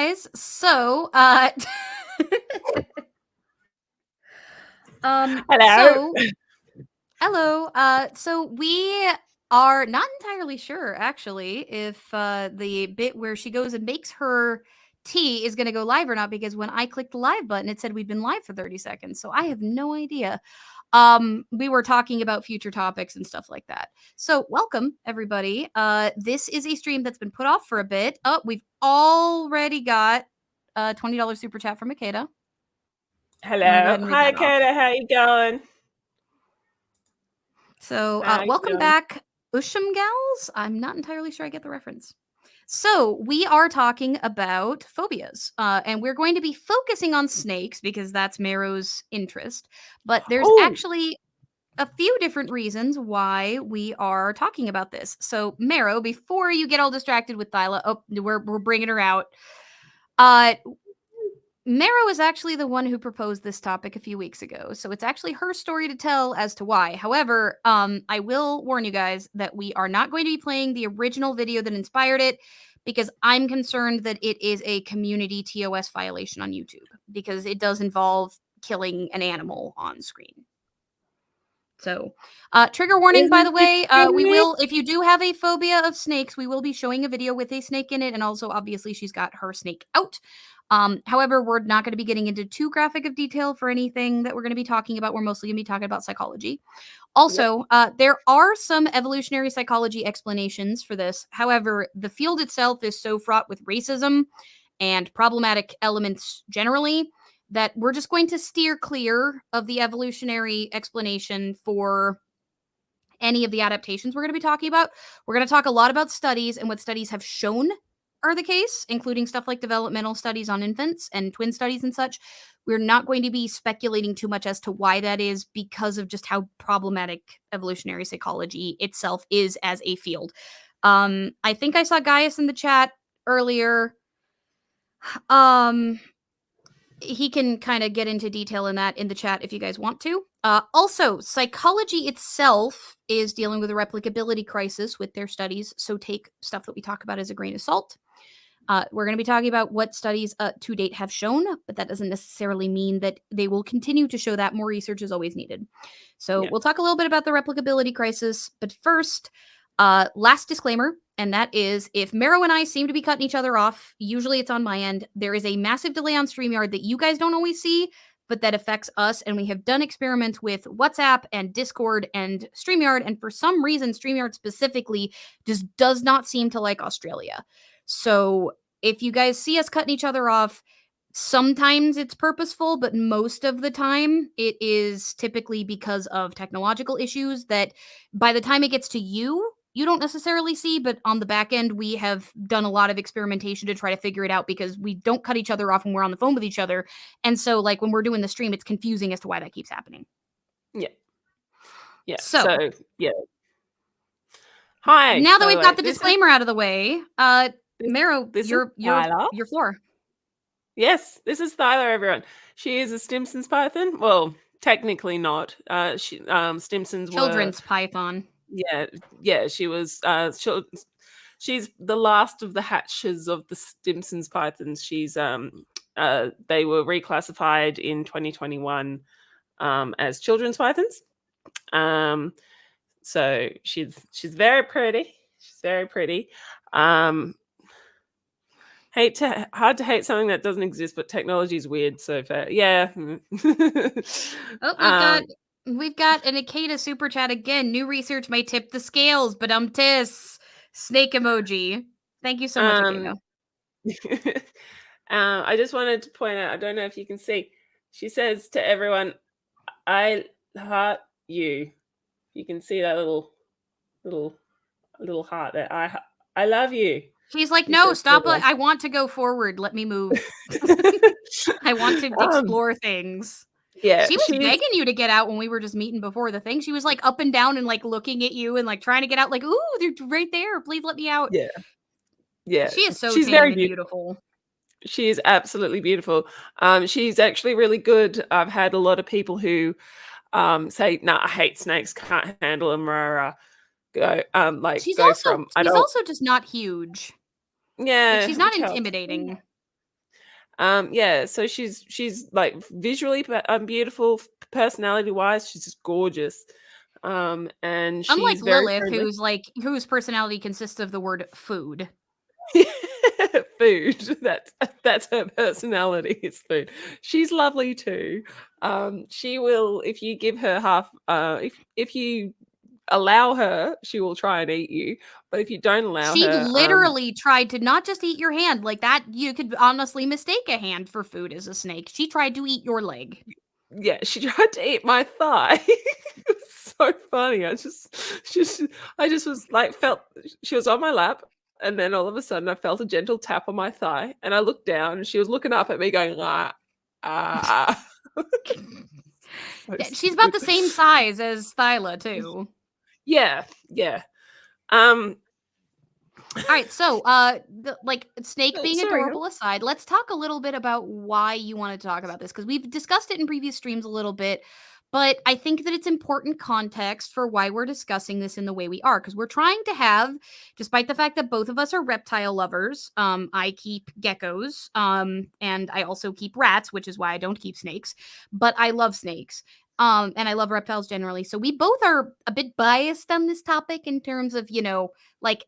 guys. So, Hello. hello. So we are not entirely sure, actually, if the bit where she goes and makes her tea is going to go live or not, because when I clicked the live button, it said we'd been live for 30 seconds. So I have no idea. We were talking about future topics and stuff like that. So welcome, everybody. This is a stream that's been put off for a bit. Oh, we've already got a $20 super chat from Makeda. Hello. Hi, Kata. How you going? So, welcome back, Usham Gals. I'm not entirely sure I get the reference. So, we are talking about phobias, and we're going to be focusing on snakes because that's Mero's interest. But there's actually a few different reasons why we are talking about this. So, Mero, before you get all distracted with Thyla, we're bringing her out. Mero is actually the one who proposed this topic a few weeks ago, so it's actually her story to tell as to why. However, I will warn you guys that we are not going to be playing the original video that inspired it, because I'm concerned that it is a community TOS violation on YouTube, because it does involve killing an animal on screen. So, trigger warning, by the way, we will, if you do have a phobia of snakes, we will be showing a video with a snake in it, and also, obviously, she's got her snake out. However, we're not going to be getting into too graphic of detail for anything that we're going to be talking about. We're mostly going to be talking about psychology. Also, there are some evolutionary psychology explanations for this. However, the field itself is so fraught with racism and problematic elements generally that we're just going to steer clear of the evolutionary explanation for any of the adaptations we're going to be talking about. We're going to talk a lot about studies and what studies have shown are the case, including stuff like developmental studies on infants and twin studies and such. We're not going to be speculating too much as to why that is, because of just how problematic evolutionary psychology itself is as a field. I think I saw Gaius in the chat earlier. He can kind of get into detail in that in the chat if you guys want to. Also, psychology itself is dealing with a replicability crisis with their studies, so take stuff that we talk about as a grain of salt. We're going to be talking about what studies to date have shown, but that doesn't necessarily mean that they will continue to show that. More research is always needed. So we'll talk a little bit about the replicability crisis, but first, last disclaimer, and that is, if Mero and I seem to be cutting each other off, usually it's on my end. There is a massive delay on StreamYard that you guys don't always see, but that affects us, and we have done experiments with WhatsApp and Discord and StreamYard, and for some reason, StreamYard specifically just does not seem to like Australia. So if you guys see us cutting each other off, sometimes it's purposeful, but most of the time it is typically because of technological issues that by the time it gets to you, you don't necessarily see, but on the back end, we have done a lot of experimentation to try to figure it out, because we don't cut each other off when we're on the phone with each other. And so, like, when we're doing the stream, it's confusing as to why that keeps happening. Yeah. So yeah. Hi. Now that we've got the disclaimer out of the way, Mero, your floor. Yes, this is Thyla, everyone. She is a Stimson's python. Well, technically not. Stimsons were children's python. Yeah. She was. She's the last of the hatches of the Stimson's pythons. She's they were reclassified in 2021 as children's pythons. So she's very pretty. She's very pretty. Hard to hate something that doesn't exist, but technology is weird. So yeah. We've got an Akeda super chat again. New research may tip the scales, but snake emoji. Thank you so much, Akeda. I just wanted to point out, I don't know if you can see, she says to everyone, "I heart you." You can see that little heart there. I love you. She's like, no, stop. I want to go forward. Let me move. I want to explore things. Yeah. She was begging you to get out when we were just meeting before the thing. She was like up and down and like looking at you and like trying to get out, like, ooh, they're right there. Please let me out. Yeah. She is so she's very beautiful. She is absolutely beautiful. She's actually really good. I've had a lot of people who say, "Nah, I hate snakes, can't handle them," or she's also just not huge. Yeah, like, she's not intimidating. Yeah, so she's like visually beautiful, personality wise, she's just gorgeous. And Unlike she's very Lilith, friendly. whose personality consists of the word food. Food. That's her personality. Is food. She's lovely too. She will, if you give her half. If you allow her, she will try and eat you. But if you don't allow She her, literally tried to not just eat your hand, like that you could honestly mistake a hand for food as a snake. She tried to eat your leg. yeah, she tried to eat my thigh. It was so funny. I just was like, felt she was on my lap, and then all of a sudden I felt a gentle tap on my thigh, and I looked down, and she was looking up at me, going, ah. So She's about stupid. the same size as Thyla, too. Yeah, yeah. Um, All right, so like snake being sorry. adorable aside, let's talk a little bit about why you wanted to talk about this because we've discussed it in previous streams a little bit, but I think that it's important context for why we're discussing this in the way we are because we're trying to have, despite the fact that both of us are reptile lovers, I keep geckos, and I also keep rats, which is why I don't keep snakes, but I love snakes. And I love reptiles generally. So we both are a bit biased on this topic in terms of, like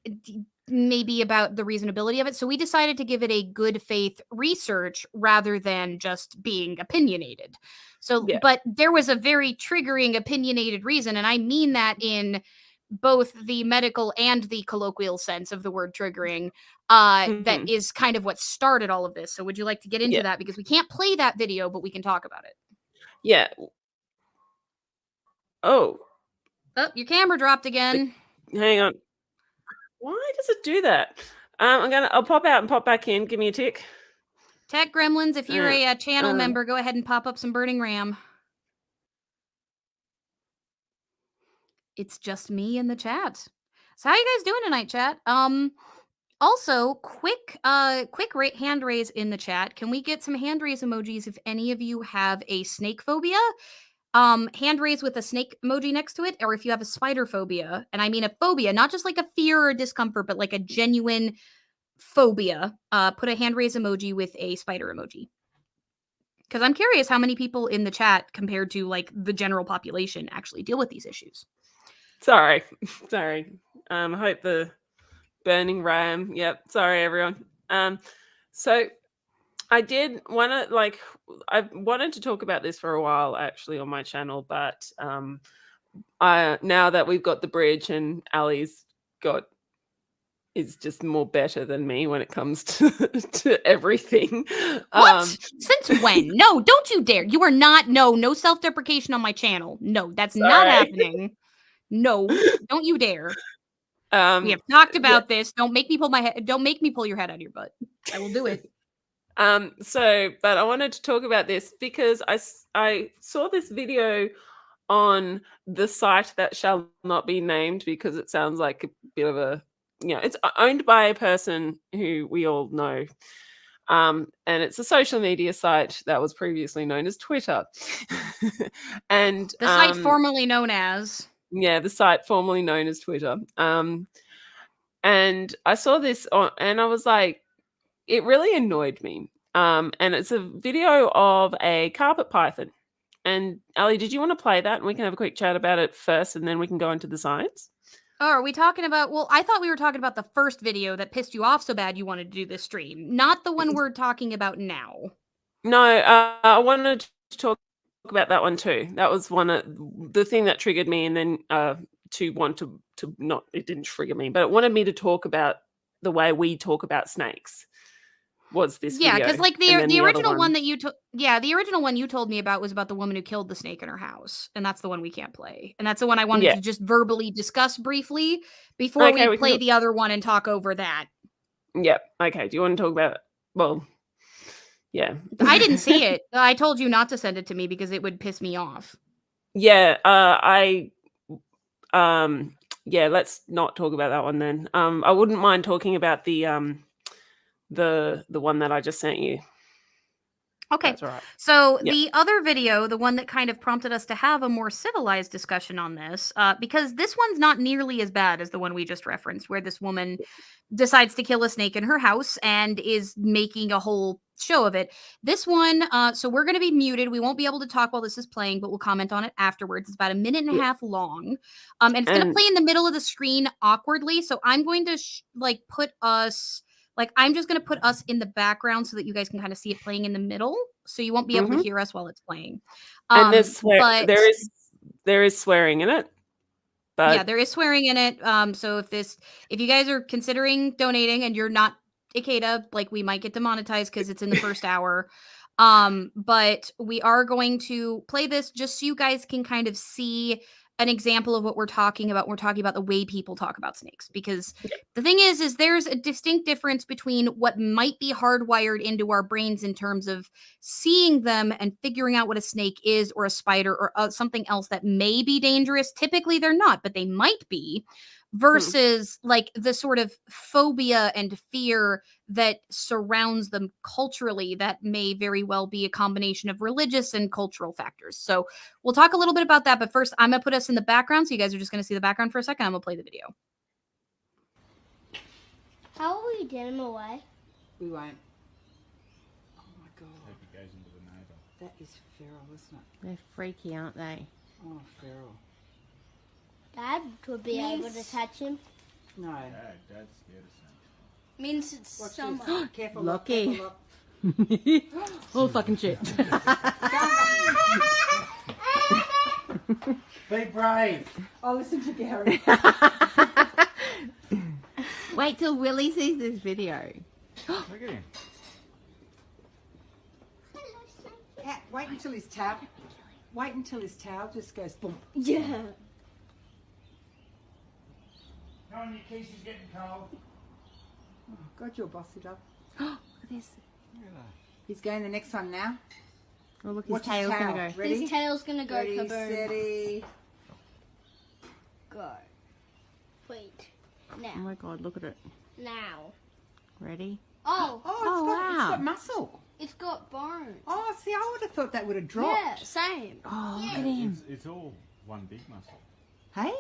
maybe about the reasonability of it. So we decided to give it a good faith research rather than just being opinionated. So, Yeah. but there was a very triggering opinionated reason, and I mean that in both the medical and the colloquial sense of the word triggering, that Mhm. is kind of what started all of this. So would you like to get into Yeah. that? Because we can't play that video, but we can talk about it. Yeah. Oh, Oh, your camera dropped the again. hang on. Why does it do that? I'll pop out and pop back in. Give me a tick. Tech Gremlins, if you're Uh, a channel uh, member, go ahead and pop up some burning RAM. It's just me in the chat. So how you guys doing tonight, chat? Also, quick hand raise in the chat. Can we get some hand raise emojis if any of you have a snake phobia? Hand raise with a snake emoji next to it, or if you have a spider phobia, and I mean a phobia, not just like a fear or discomfort, but like a genuine phobia. Put a hand raise emoji with a spider emoji. Because I'm curious how many people in the chat compared to like the general population actually deal with these issues. sorry. Sorry. I hope the burning ram. Yep. Sorry, everyone. So I did want to I've wanted to talk about this for a while actually on my channel, but I now that we've got the bridge and Ali's got is just more better than me when it comes to to everything. Um What? Since when? No, don't you dare. You are not. No, no self deprecation on my channel. No, that's not sorry. happening. No, don't you dare. We um have talked yeah. about this. Don't make me pull my head. Don't make me pull your head out of your butt. I will do it. So but I wanted to talk about this because I saw this video on the site that shall not be named because it sounds like a bit of a it's owned by a person who we all know. And it's a social media site that was previously known as Twitter. And The site formerly known as. yeah, the site formerly known as Twitter. And I saw this on, and I was like, it really annoyed me. And it's a video of a carpet python. And Ali, did you want to play that? And we can have a quick chat about it first, and then we can go into the science. Oh, are we talking about? Well, I thought we were talking about the first video that pissed you off so bad you wanted to do this stream, not the one we're talking about now. No, I wanted to talk about that one too. That was one of the thing that triggered me, and then to want to not it didn't trigger me, but it wanted me to talk about the way we talk about snakes. Was this Yeah, because video, like and then the the other original one one. that you told, yeah, the original one you told me about was about the woman who killed the snake in her house, and that's the one we can't play, and that's the one I wanted Yeah. to just verbally discuss briefly before Okay, we we can. play the other one and talk over that. Yeah. Okay. Do you want to talk about? Well, yeah. I didn't see it. I told you not to send it to me because it would piss me off. Yeah. Um. Yeah. Let's not talk about that one then. I wouldn't mind talking about the one that I just sent you. Okay. That's all right. So Yeah. the other video, the one that kind of prompted us to have a more civilized discussion on this, because this one's not nearly as bad as the one we just referenced, where this woman decides to kill a snake in her house and is making a whole show of it. This one, so we're going to be muted. We won't be able to talk while this is playing, but we'll comment on it afterwards. It's about a minute and a half long, and it's going to play in the middle of the screen awkwardly. So I'm going to put us. Like, I'm just going to put us in the background so that you guys can kind of see it playing in the middle. So you won't be able to hear us while it's playing. And there is swearing in it. But yeah, there is swearing in it. So if you guys are considering donating and you're not JACada, like, we might get demonetized because it's in the first hour. But we are going to play this just so you guys can kind of see an example of what we're talking about. We're talking about the way people talk about snakes, because the thing is there's a distinct difference between what might be hardwired into our brains in terms of seeing them and figuring out what a snake is, or a spider, or something else that may be dangerous. Typically they're not, but they might be, versus like the sort of phobia and fear that surrounds them culturally, that may very well be a combination of religious and cultural factors. So we'll talk a little bit about that, but first I'm gonna put us in the background, so you guys are just gonna see the background for a second. I'm gonna play the video. How will we get him away? We won't. Oh my god. Hope he goes into the neighbour. That is feral, isn't it? They're freaky, aren't they? Oh, feral. Dad would be able to touch him. No. Dad's scared of snakes. Means it's Watch someone. this. Careful. Lucky. Careful, Oh, fucking shit. Be brave. Oh, listen to Gary. Wait till Willie sees this video. Look at him. Cat, wait until his tail. Wait until his tail just goes boom. Yeah. Come on, your keys is getting cold. Oh, God, you'll boss it up. Look at this. Look at that. He's going the next one now. Oh, look, his Watch tail's tail. gonna go. Ready? His tail's gonna go Ready, kaboom. steady. Go. Wait. Oh Now. my god, look at it. Now. Ready? Oh, Oh, Oh, it's wow. got muscle. it's got bones. Oh, see, I would have thought that would have dropped. Yeah, same. Oh, look at him. It's all one big muscle. Hey?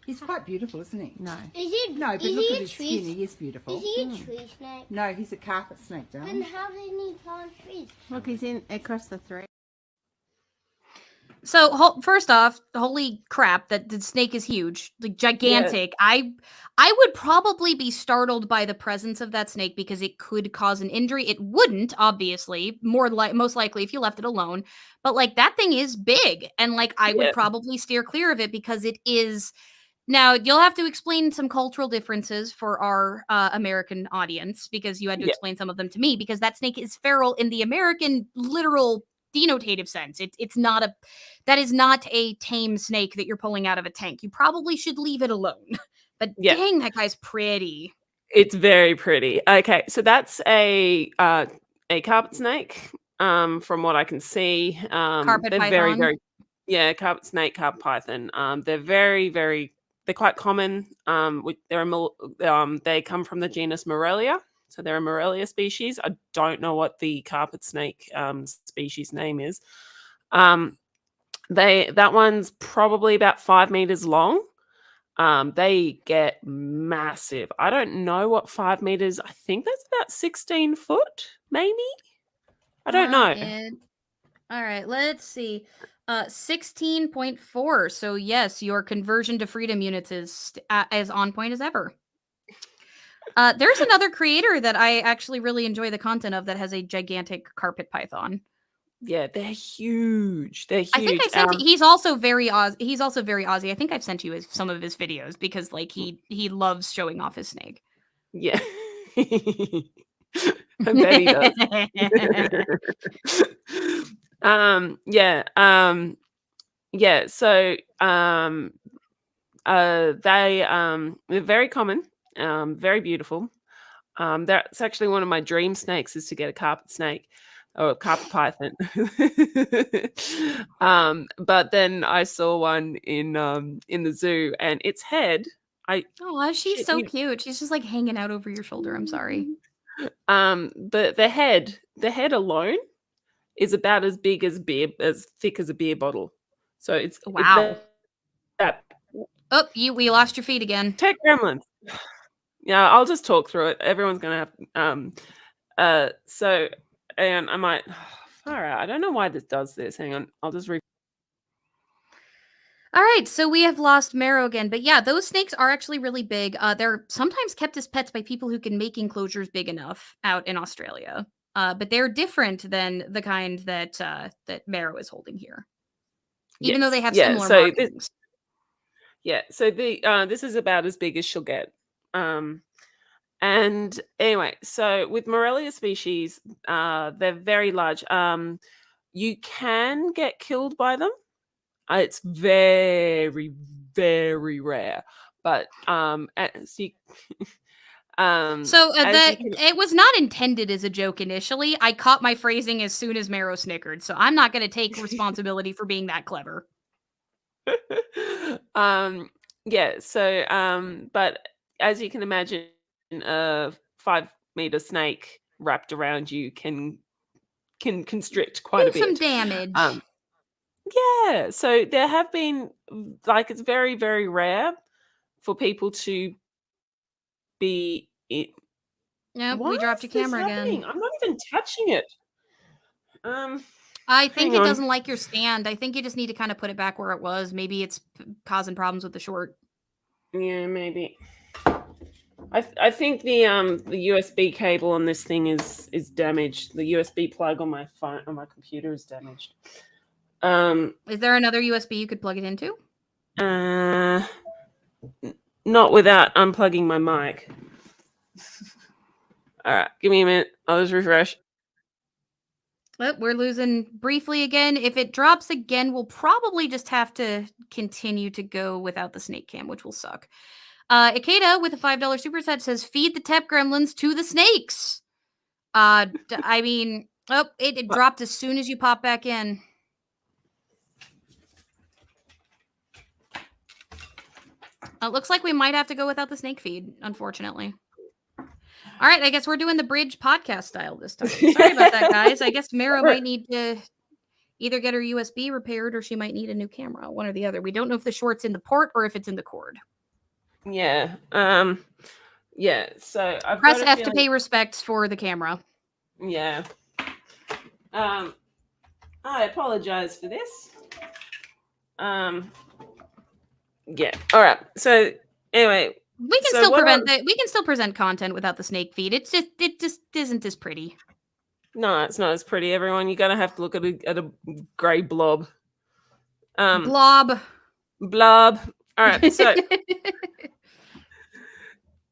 He's quite beautiful, isn't he? No. Is he? No, but is look he at a his tree? skin. He is beautiful. Is he a tree snake? No, he's a carpet snake, Then darling. how did he climb trees? Look, he's in across the thread. So first off, holy crap, that the snake is huge, like gigantic. I would probably be startled by the presence of that snake because it could cause an injury. It wouldn't, obviously, most likely if you left it alone. But like, that thing is big, and like, I would probably steer clear of it because it is. Now, you'll have to explain some cultural differences for our American audience, because you had to explain some of them to me, because that snake is feral in the American literal denotative sense. That is not a tame snake that you're pulling out of a tank. You probably should leave it alone. But dang, that guy's pretty. It's very pretty. Okay, so that's a carpet snake. From what I can see, Carpet they're python. carpet snake, carpet python. They're they're quite common. They come from the genus Morelia. So they're a Morelia species. I don't know what the carpet snake species name is. That one's probably about 5 meters long. They get massive. I don't know what 5 meters. I think that's about 16 foot, maybe. I don't know. All right, let's see. 16.4. So yes, your conversion to freedom units is as on point as ever. There's another creator that I actually really enjoy the content of that has a gigantic carpet python. Yeah, they're huge. They're huge. I think I sent he's also very Aussie. I think I've sent you some of his videos because like he loves showing off his snake. Yeah. I bet he does. So they're very common, very beautiful. That's actually one of my dream snakes, is to get a carpet snake or a carpet python. But then I saw one in the zoo, and its head. Oh, she's so cute. She's just like hanging out over your shoulder. I'm sorry. The head alone is about as big as thick as a beer bottle. So it's wow. That we lost your feed again. Tech gremlins. Yeah, I'll just talk through it. Everyone's gonna have so and I might all right. I don't know why this does this. Hang on. I'll just All right, so we have lost Marrow again, but yeah, those snakes are actually really big. They're sometimes kept as pets by people who can make enclosures big enough out in Australia. But they're different than the kind that that Marrow is holding here, even though they have yeah, similar so markings. so the this is about as big as she'll get. And anyway, so with Morelia species, they're very large. You can get killed by them. It's very, very rare. But as you, So as that you it was not intended as a joke initially. I caught my phrasing as soon as Marrow snickered, so I'm not going to take responsibility for being that clever. yeah. So but as you can imagine, a 5-meter snake wrapped around you can constrict quite Do a some bit. damage. Yeah, so there have been like it's very, very rare for people to be it. Yep, Why we dropped your is this camera happening? again. I'm not even touching it. I think Hang it on. doesn't like your stand. I think you just need to kind of put it back where it was. Maybe it's causing problems with the short. Yeah, maybe. I think the USB cable on this thing is damaged. The USB plug on my phone on my computer is damaged. Is there another USB you could plug it into? Not without unplugging my mic. All right, give me a minute. I'll just refresh. Oh, we're losing briefly again. If it drops again, we'll probably just have to continue to go without the snake cam, which will suck. Ikeda with a $5 super set says, "Feed the Tep Gremlins to the snakes." I mean, oh, it dropped as soon as you pop back in. It looks like we might have to go without the snake feed, unfortunately. All right, I guess we're doing the bridge podcast style this time. Sorry about that, guys. I guess Marrow might need to either get her USB repaired or she might need a new camera, one or the other. We don't know if the short's in the port or if it's in the cord. Yeah. Yeah. So I've Press got a F to feeling- pay respects for the camera. Yeah. I apologize for this. Yeah. All right. So anyway, We can So still what prevent I- that. We can still present content without the snake feed. It just isn't as pretty. no, it's not as pretty. Everyone, you're gonna have to look at a grey blob. Blob. Blob. All right. So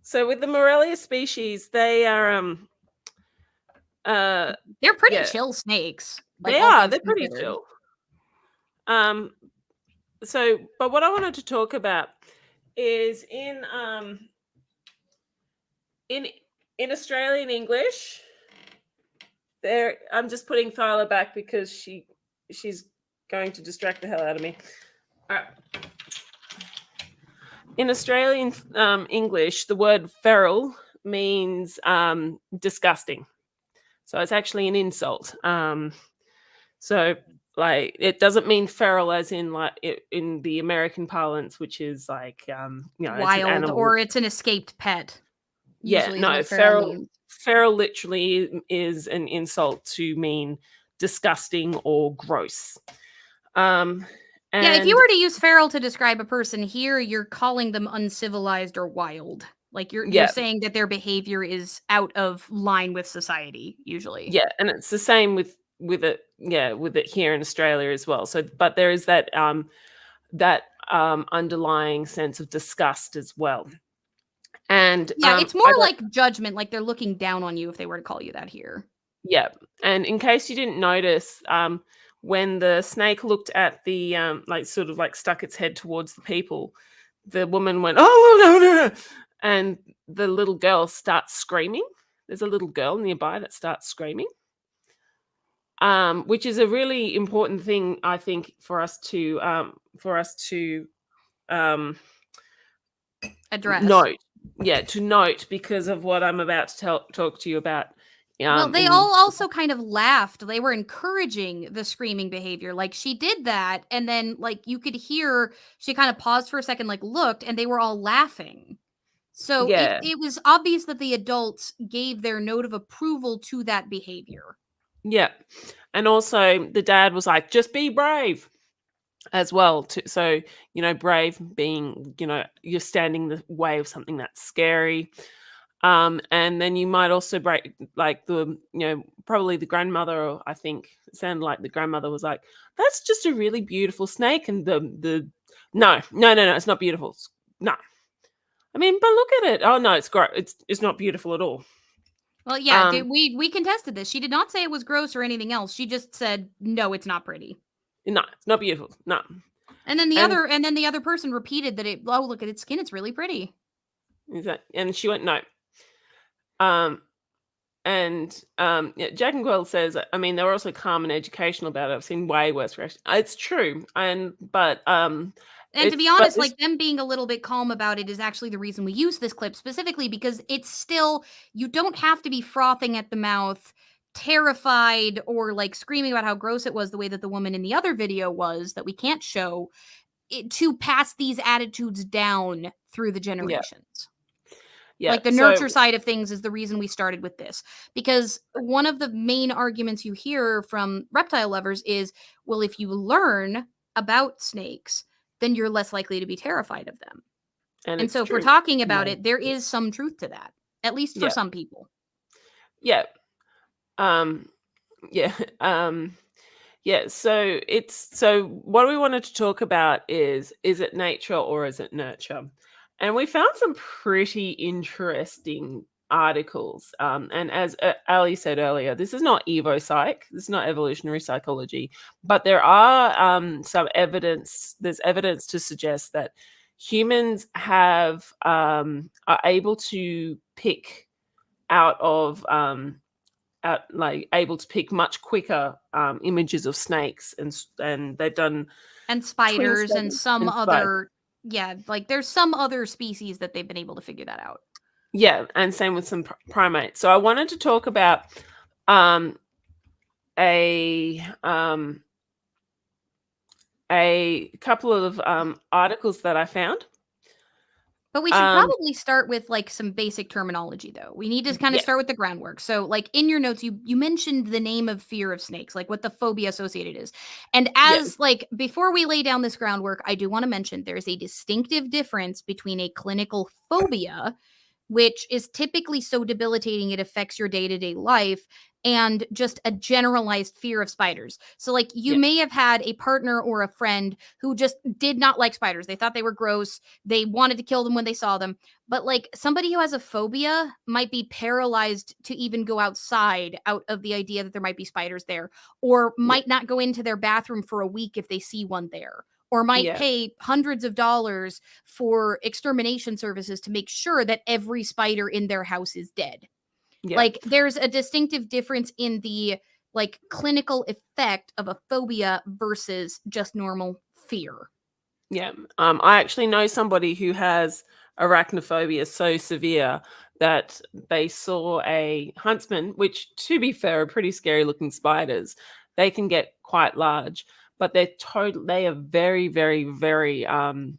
so with the Morelia species, they are They're pretty yeah. chill snakes. They all are. things They're pretty considered. chill. So, but what I wanted to talk about is in Australian English. There, I'm just putting Thyla back because she's going to distract the hell out of me. All right. In Australian English, the word feral means disgusting. So it's actually an insult. So like it doesn't mean feral as in like in the American parlance, which is like it's an Wild, animal. or it's an escaped pet. Yeah, Usually is no, what feral means. feral literally is an insult to mean disgusting or gross. Yeah, if you were to use feral to describe a person here, you're calling them uncivilized or wild. Like you're saying that their behavior is out of line with society, usually. Yeah, and it's the same with it here in Australia as well. So but there is that underlying sense of disgust as well. And yeah, it's more like judgment, like they're looking down on you if they were to call you that here. Yeah, and in case you didn't notice, when the snake looked at the sort of like stuck its head towards the people, the woman went, "Oh no, no, no!" and the little girl starts screaming. There's a little girl nearby that starts screaming, which is a really important thing, I think, for us to Address. note. Yeah, to note because of what I'm about to talk to you about. Well, they all also kind of laughed. They were encouraging the screaming behavior. Like she did that, and then like you could hear she kind of paused for a second, like looked, and they were all laughing. So Yeah. it was obvious that the adults gave their note of approval to that behavior. Yeah. And also the dad was like, just be brave as well. So, brave being, you're standing in the way of something that's scary. And then you might also break, like, probably the grandmother, I think it sounded like the grandmother was like, that's just a really beautiful snake. And no, it's not beautiful. No. I mean, but look at it. Oh no, it's great. It's not beautiful at all. Well, yeah, Um, we contested this. She did not say it was gross or anything else. She just said, no, it's not pretty. no, it's not beautiful. No. And then the And- other person repeated that look at its skin, it's really pretty. And she went, no. Yeah, JACandQuill says, I mean, they're also calm and educational about it. I've seen way worse reactions. It's true. And to be honest, like, them being a little bit calm about it is actually the reason we use this clip specifically, because it's still, you don't have to be frothing at the mouth, terrified, or like screaming about how gross it was the way that the woman in the other video was that we can't show it, to pass these attitudes down through the generations. Yeah. Like, the nurture side of things is the reason we started with this, because one of the main arguments you hear from reptile lovers is, well, if you learn about snakes, then you're less likely to be terrified of them. And so if we're talking about it, there is some truth to that, at least for some people. Yeah. Yeah. Yeah. So what we wanted to talk about is it nature or is it nurture? And we found some pretty interesting articles. And as Ali said earlier, this is not evopsych, this is not evolutionary psychology, but there are some evidence. There's evidence to suggest that humans are able to pick out of able to pick much quicker images of snakes, and they've done and spiders and some other. Yeah, like, there's some other species that they've been able to figure that out. Yeah, and same with some primates. So I wanted to talk about a couple of articles that I found. But we should probably start with, like, some basic terminology, though. We need to kind of start with the groundwork. So, like, in your notes, you mentioned the name of fear of snakes, like what the phobia associated is. And as, like, before we lay down this groundwork, I do want to mention there is a distinctive difference between a clinical phobia, which is typically so debilitating it affects your day-to-day life, and just a generalized fear of spiders. So, like, you may have had a partner or a friend who just did not like spiders. They thought they were gross. They wanted to kill them when they saw them. But, like, somebody who has a phobia might be paralyzed to even go outside out of the idea that there might be spiders there, or might not go into their bathroom for a week if they see one there, or might pay hundreds of dollars for extermination services to make sure that every spider in their house is dead. Yeah. Like, there's a distinctive difference in the, like, clinical effect of a phobia versus just normal fear. Yeah. I actually know somebody who has arachnophobia so severe that they saw a huntsman, which, to be fair, are pretty scary looking spiders. They can get quite large, but they are very, very, very calm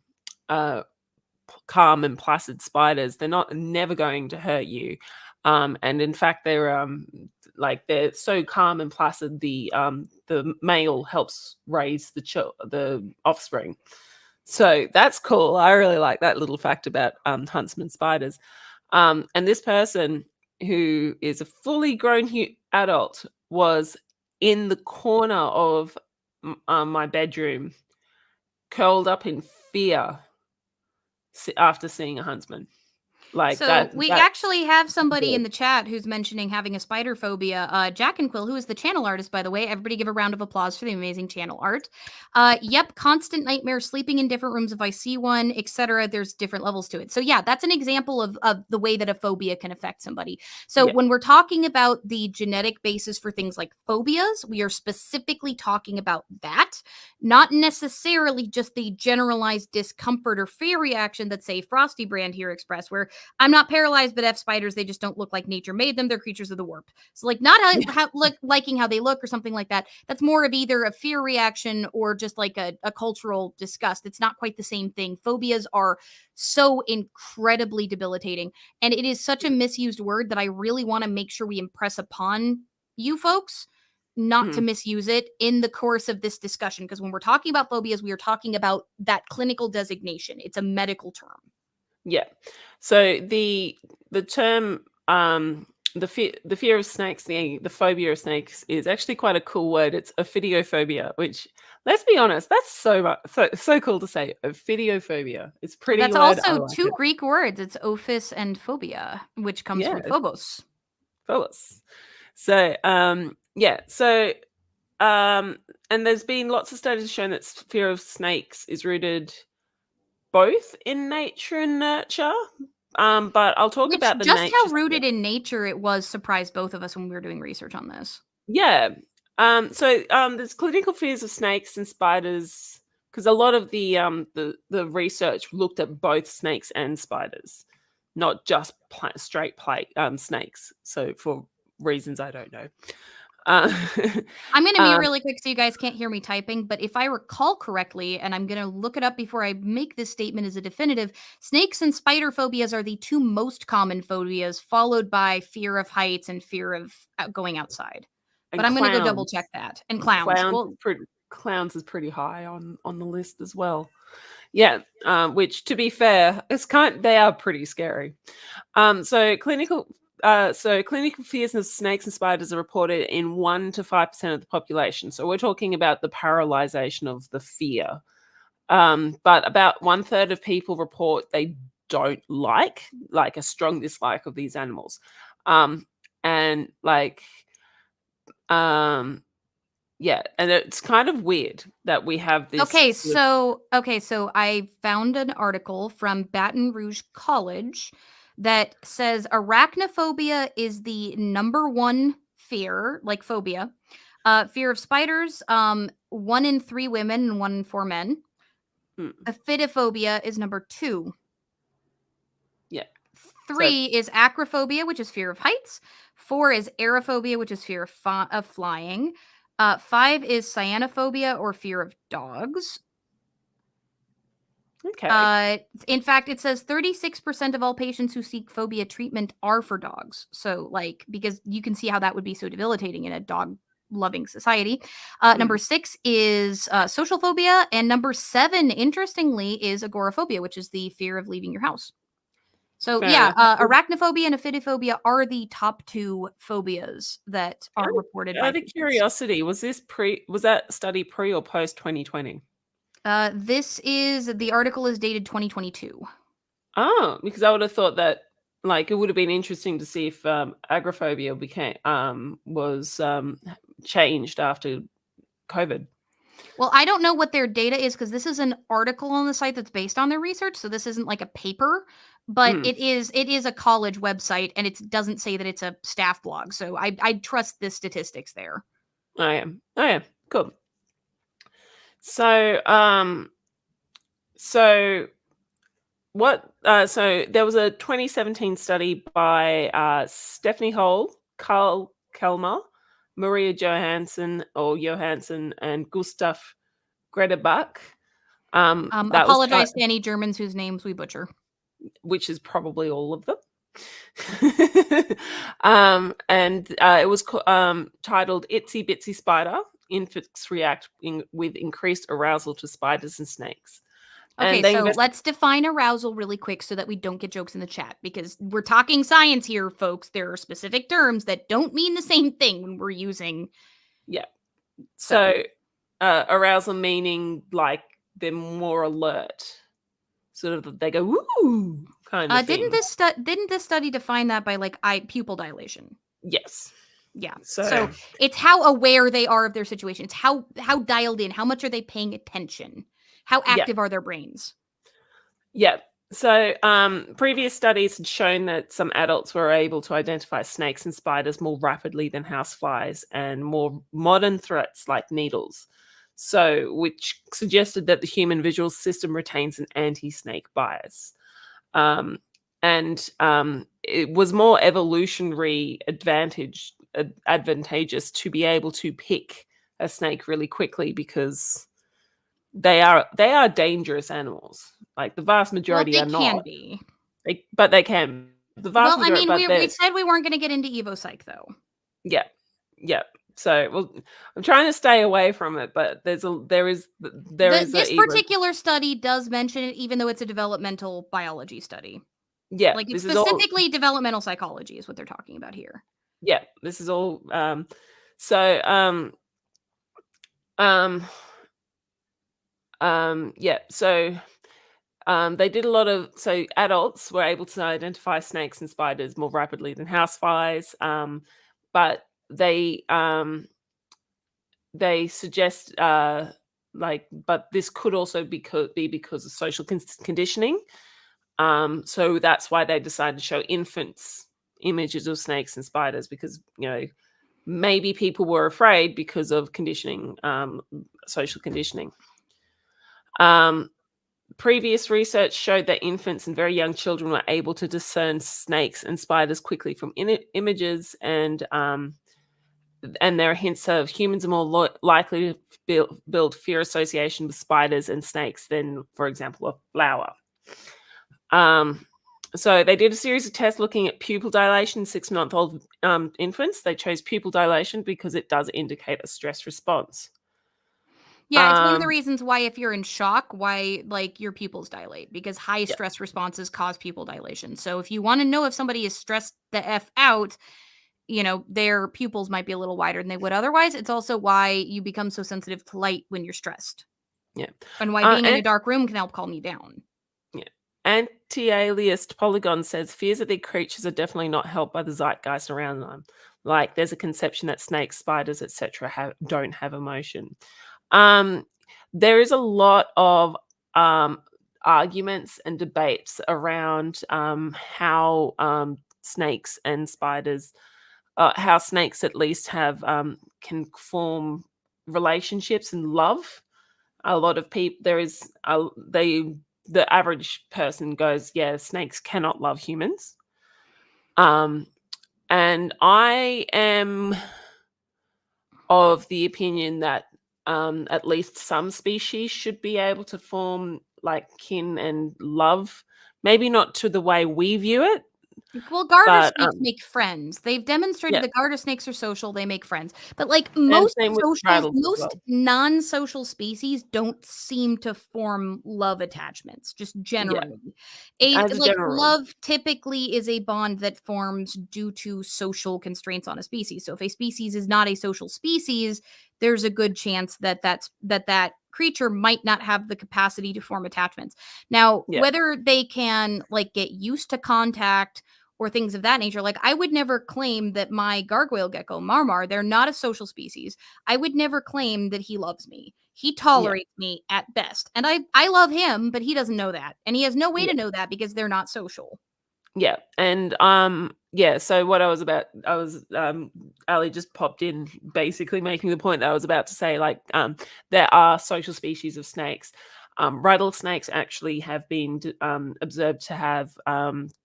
and placid spiders. They're never going to hurt you. And in fact, they're so calm and placid. The male helps raise the offspring. So that's cool. I really like that little fact about huntsman spiders. And this person, who is a fully grown adult, was in the corner of my bedroom, curled up in fear after seeing a huntsman. Like, so we actually have somebody in the chat who's mentioning having a spider phobia. JACandQuill, who is the channel artist, by the way. Everybody give a round of applause for the amazing channel art. Yep, constant nightmare, sleeping in different rooms if I see one, etc. There's different levels to it. So yeah, that's an example of the way that a phobia can affect somebody. So when we're talking about the genetic basis for things like phobias, we are specifically talking about that, not necessarily just the generalized discomfort or fear reaction that, say, Frosty Brand here expressed, where I'm not paralyzed, but F spiders, they just don't look like nature made them. They're creatures of the warp. So like not liking how they look or something like that. That's more of either a fear reaction or just like a cultural disgust. It's not quite the same thing. Phobias are so incredibly debilitating. And it is such a misused word that I really want to make sure we impress upon you folks not to misuse it in the course of this discussion. Because when we're talking about phobias, we are talking about that clinical designation. It's a medical term. Yeah. So the term the fear of snakes, the phobia of snakes is actually quite a cool word. It's ophidiophobia, which, let's be honest, that's so cool to say. Ophidiophobia. It's pretty. That's word. I also like two it. Greek words. It's ophis and phobia, which comes from Yeah. phobos. Phobos. So and there's been lots of studies showing that fear of snakes is rooted both in nature and nurture. But I'll talk Which about the just nature. how rooted in nature it was surprised both of us when we were doing research on this. Yeah. So there's clinical fears of snakes and spiders, because a lot of the research looked at both snakes and spiders, not just straight snakes. So for reasons I don't know. I'm going to mute really quick so you guys can't hear me typing, but if I recall correctly, and I'm going to look it up before I make this statement as a definitive, snakes and spider phobias are the two most common phobias, followed by fear of heights and fear of going outside. And but I'm going to go double clowns. check that. And clowns. Clowns is pretty high on the list as well. Yeah, which, to be fair, they are pretty scary. So clinical fears of snakes and spiders are reported in 1 to 5% of the population. So we're talking about the paralyzation of the fear. But about 1/3 of people report they don't like a strong dislike of these animals. And like, yeah, and it's kind of weird that we have this. Okay, so I found an article from Baton Rouge College that says arachnophobia is the number one fear, like phobia. Fear of spiders, 1 in 3 women and 1 in 4 men. Aphidophobia is number 2. Yeah. 3 is acrophobia, which is fear of heights. 4 is aerophobia, which is fear of flying. 5 is cyanophobia, or fear of dogs. Okay. In fact, it says 36% of all patients who seek phobia treatment are for dogs. So, like, because you can see how that would be so debilitating in a dog-loving society. Number 6 is social phobia, and number 7, interestingly, is agoraphobia, which is the fear of leaving your house. So arachnophobia and aphidophobia are the top 2 phobias that are reported by patients. Out of curiosity, was that study pre or post 2020? The article is dated 2022. Oh, because I would have thought that, like, it would have been interesting to see if agoraphobia was changed after COVID. Well, I don't know what their data is, because this is an article on the site that's based on their research, so this isn't like a paper, but it is a college website, and it doesn't say that it's a staff blog, so I trust the statistics there. Oh yeah, cool. So there was a 2017 study by Stephanie Hole, Carl Kelmer, Maria Johansson, and Gustav Gredebach. Apologize to any Germans whose names we butcher. Which is probably all of them. And it was titled "Itsy Bitsy Spider: Infants React with Increased Arousal to Spiders and Snakes." Okay, so let's define arousal really quick so that we don't get jokes in the chat, because we're talking science here, folks. There are specific terms that don't mean the same thing when we're using. Yeah. So arousal meaning like they're more alert. Sort of, they go woo kind of thing. Didn't this study define that by like pupil dilation? Yes. Yeah. So it's how aware they are of their situation. It's how dialed in. How much are they paying attention? How active are their brains? Yeah. So previous studies had shown that some adults were able to identify snakes and spiders more rapidly than houseflies and more modern threats like needles. So, which suggested that the human visual system retains an anti-snake bias. and it was more evolutionary advantageous to be able to pick a snake really quickly, because they are dangerous animals. Like the vast Well, majority they are can not. be. But they can. The vast Well, I majority, mean, but we said we weren't going to get into Evo Psych, though. yeah, yeah. So, well, I'm trying to stay away from it, but there is This particular study does mention it, even though it's a developmental biology study. yeah. Like, it's This is all specifically developmental psychology is what they're talking about here. yeah. This is all so yeah. So they did a lot of, so adults were able to identify snakes and spiders more rapidly than houseflies, but they suggest but this could also be because of social conditioning. So that's why they decided to show infants images of snakes and spiders, because maybe people were afraid because of conditioning, social conditioning. Previous research showed that infants and very young children were able to discern snakes and spiders quickly from images, and there are hints of humans are more likely to build fear association with spiders and snakes than, for example, a flower. So they did a series of tests looking at pupil dilation in 6-month-old infants. They chose pupil dilation because it does indicate a stress response. Yeah, it's one of the reasons why, if you're in shock, why like your pupils dilate, because high Yeah. stress responses cause pupil dilation. So if you want to know if somebody is stressed the F out, their pupils might be a little wider than they would otherwise. It's also why you become so sensitive to light when you're stressed. Yeah. And why being in a dark room can help calm you down. Yeah. Anti-aliased Polygon says fears of the creatures are definitely not helped by the zeitgeist around them. Like there's a conception that snakes, spiders, etc. don't have emotion. There is a lot of arguments and debates around how snakes and spiders, how snakes at least have can form relationships and love. A lot of people, the average person goes, yeah, snakes cannot love humans. And I am of the opinion that at least some species should be able to form like kin and love, maybe not to the way we view it. Well, garter But, snakes make friends. They've demonstrated yeah. that garter snakes are social. They make friends. But like And most same with rattles as well. non-social species don't seem to form love attachments, just generally. As a general rule. Love typically is a bond that forms due to social constraints on a species. So if a species is not a social species, there's a good chance that that creature might not have the capacity to form attachments. Now, Yeah. whether they can like get used to contact or things of that nature, like I would never claim that my gargoyle gecko Marmar, they're not a social species. I would never claim that he loves me. He tolerates me at best, and I love him, but he doesn't know that, and he has no way to know that because they're not social. Yeah. And so what I was Ali just popped in, basically making the point that I was about to say, like there are social species of snakes. Rattlesnakes actually have been observed to have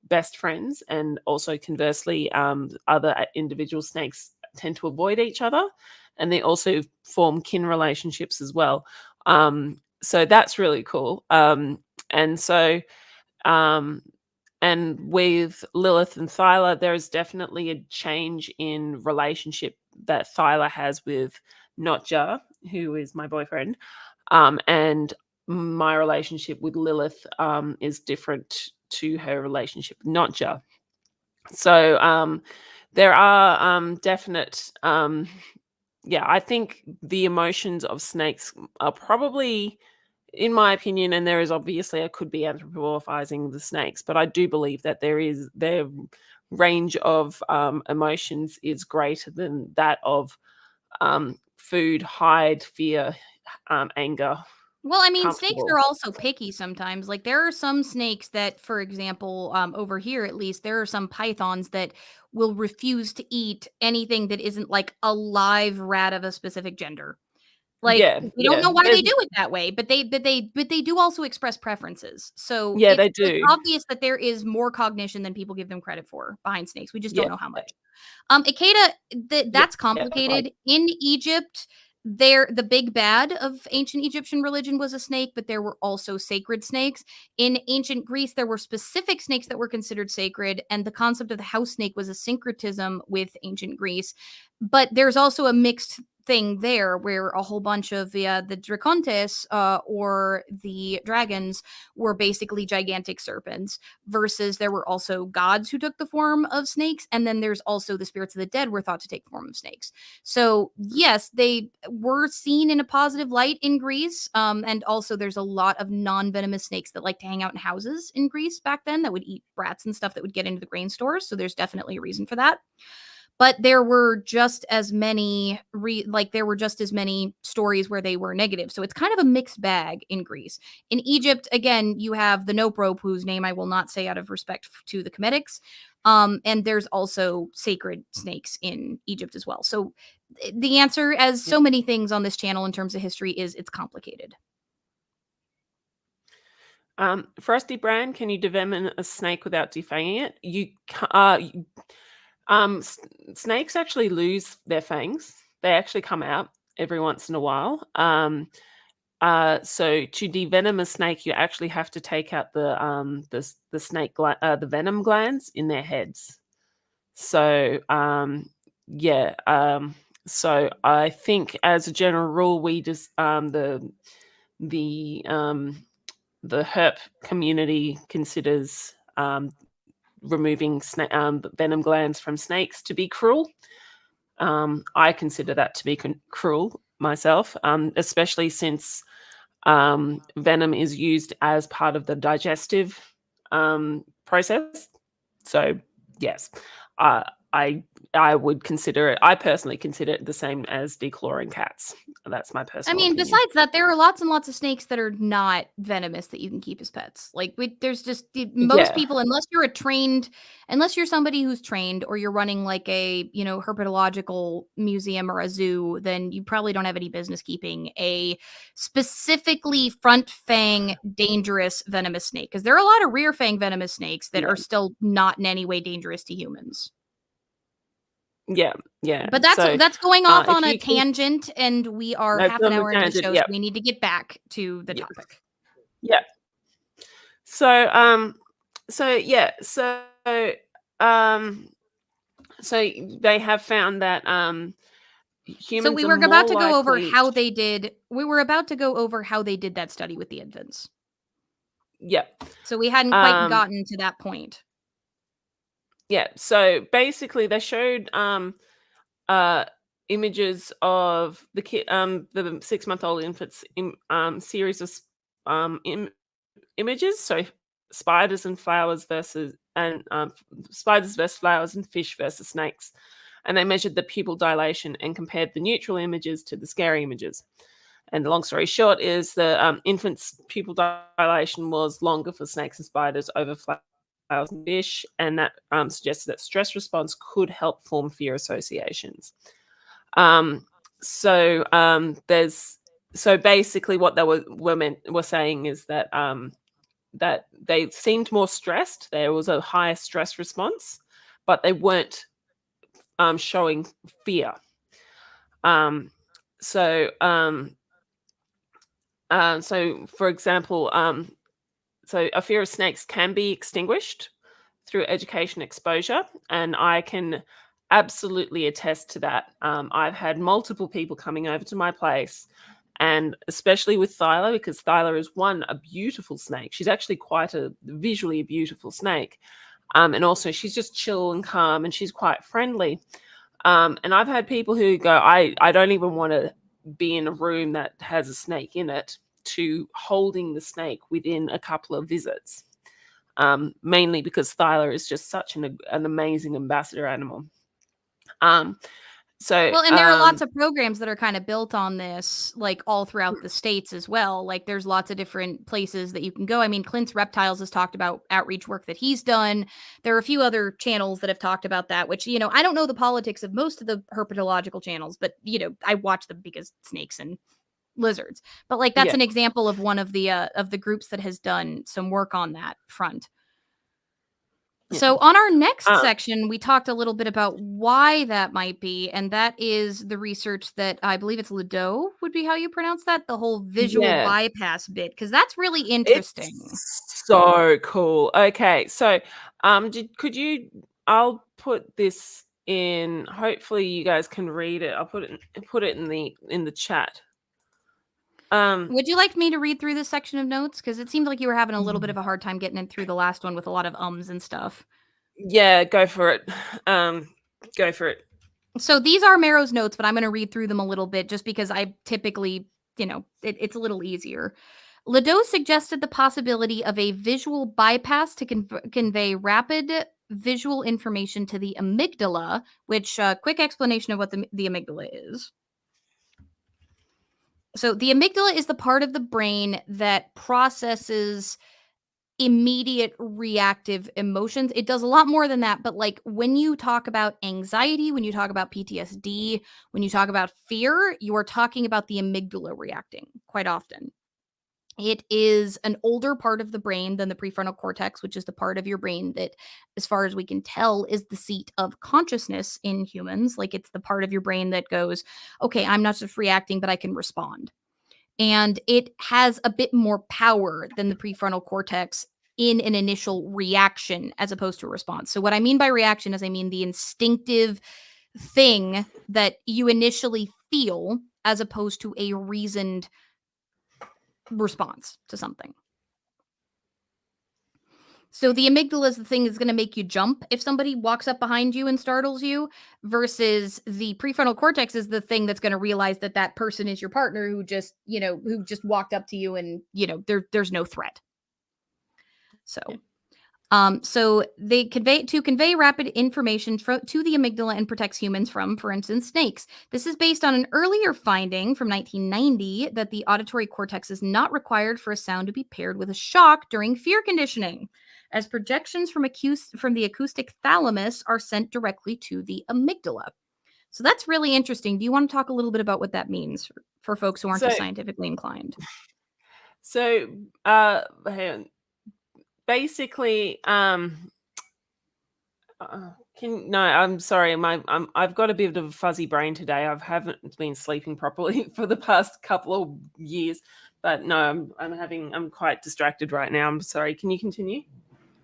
best friends, and also conversely, other individual snakes tend to avoid each other, and they also form kin relationships as well. So that's really cool. And so and with Lilith and Thyla, there is definitely a change in relationship that Thyla has with Notja, who is my boyfriend. And my relationship with Lilith is different to her relationship with Notja. So there are definite, I think the emotions of snakes are probably, in my opinion, and there is obviously, I could be anthropomorphizing the snakes, but I do believe that their range of emotions is greater than that of food, hide, fear, anger. Well, I mean, snakes Comfortable. are also picky sometimes. Like there are some snakes that, for example, over here at least, there are some pythons that will refuse to eat anything that isn't like a live rat of a specific gender. Like, Yeah, we don't yeah. know why There's they do it that way, but they do also express preferences. So Yeah, they it's do. obvious that there is more cognition than people give them credit for behind snakes. We just Yeah. don't know how much. Ikeda, that's Like complicated. In Egypt, the big bad of ancient Egyptian religion was a snake, but there were also sacred snakes. In ancient Greece, there were specific snakes that were considered sacred, and the concept of the house snake was a syncretism with ancient Greece. But there's also a mixed thing there where a whole bunch of the dracontes or the dragons were basically gigantic serpents, versus there were also gods who took the form of snakes, and then there's also the spirits of the dead were thought to take the form of snakes. So yes, they were seen in a positive light in Greece, and also there's a lot of non-venomous snakes that like to hang out in houses in Greece back then that would eat rats and stuff that would get into the grain stores, so there's definitely a reason for that. But there were just as many stories where they were negative. So it's kind of a mixed bag in Greece. In Egypt, again, you have the nope rope, whose name I will not say out of respect to the Cometics. And there's also sacred snakes in Egypt as well. So the answer, as so many things on this channel in terms of history, is it's complicated. Frosty Brand, can you devenom a snake without defanging it? Snakes actually lose their fangs. They actually come out every once in a while. So to devenom a snake, you actually have to take out the venom glands in their heads. So so I think as a general rule, we just the herp community considers removing venom glands from snakes to be cruel. I consider that to be cruel myself, especially since venom is used as part of the digestive process. So yes, I would consider it. I personally consider it the same as declawing cats. That's my personal. I mean, opinion. besides that, there are lots and lots of snakes that are not venomous that you can keep as pets. Like, there's just most people, unless you're somebody who's trained or you're running like a herpetological museum or a zoo, then you probably don't have any business keeping a specifically front fang dangerous venomous snake, because there are a lot of rear fang venomous snakes that are still not in any way dangerous to humans. Yeah. But that's going off on a tangent, and we are half an hour into the show, so we need to get back to the topic. Yeah. So they have found that humans. So we were about to go over how they did. We were about to go over how they did that study with the infants. Yeah. So we hadn't quite gotten to that point. Yeah. So basically, they showed images of the 6-month-old infants in series of images. So spiders and flowers versus flowers, and fish versus snakes. And they measured the pupil dilation and compared the neutral images to the scary images. And the long story short is the infant's pupil dilation was longer for snakes and spiders over flowers and fish, and that suggests that stress response could help form fear associations. So basically what they were saying is that that they seemed more stressed. There was a higher stress response, but they weren't showing fear. So for example, so a fear of snakes can be extinguished through education exposure, and I can absolutely attest to that. I've had multiple people coming over to my place, and especially with Thyla, because Thyla is a beautiful snake. She's actually quite a visually beautiful snake. And also she's just chill and calm, and she's quite friendly. And I've had people who go, I don't even want to be in a room that has a snake in it, to holding the snake within a couple of visits. Mainly because Thyla is just such an amazing ambassador animal. And there are lots of programs that are kind of built on this, like all throughout the States as well. Like there's lots of different places that you can go. I mean, Clint's Reptiles has talked about outreach work that he's done. There are a few other channels that have talked about that, which, I don't know the politics of most of the herpetological channels, but, I watch them because snakes and lizards. But like that's Yeah. an example of one of the groups that has done some work on that front. Yeah. So on our next section, we talked a little bit about why that might be, and that is the research that I believe it's Ledoux would be how you pronounce that, the whole visual Yeah. bypass bit, because that's really interesting. It's so cool. Okay, so could you? I'll put this in. Hopefully, you guys can read it. I'll put it in the chat. Would you like me to read through this section of notes? Because it seemed like you were having a little bit of a hard time getting it through the last one with a lot of ums and stuff. Yeah, go for it. Go for it. So these are Marrow's notes, but I'm going to read through them a little bit just because I typically, it's a little easier. Ledoux suggested the possibility of a visual bypass to convey rapid visual information to the amygdala, which, quick explanation of what the amygdala is. So the amygdala is the part of the brain that processes immediate reactive emotions. It does a lot more than that, but like when you talk about anxiety, when you talk about PTSD, when you talk about fear, you are talking about the amygdala reacting quite often. It is an older part of the brain than the prefrontal cortex, which is the part of your brain that, as far as we can tell, is the seat of consciousness in humans. Like it's the part of your brain that goes, okay, I'm not just reacting, but I can respond. And it has a bit more power than the prefrontal cortex in an initial reaction as opposed to a response. So, what I mean by reaction is I mean the instinctive thing that you initially feel as opposed to a reasoned response to something. So the amygdala is the thing that's going to make you jump if somebody walks up behind you and startles you, versus the prefrontal cortex is the thing that's going to realize that that person is your partner who just walked up to you and, there's no threat. So, so they convey rapid information to the amygdala and protects humans from, for instance, snakes. This is based on an earlier finding from 1990 that the auditory cortex is not required for a sound to be paired with a shock during fear conditioning, as projections from the acoustic thalamus are sent directly to the amygdala. So that's really interesting. Do you want to talk a little bit about what that means for folks who aren't as scientifically inclined? So, basically, I'm sorry, I've got a bit of a fuzzy brain today. I haven't been sleeping properly for the past couple of years, but no, I'm quite distracted right now. I'm sorry. Can you continue?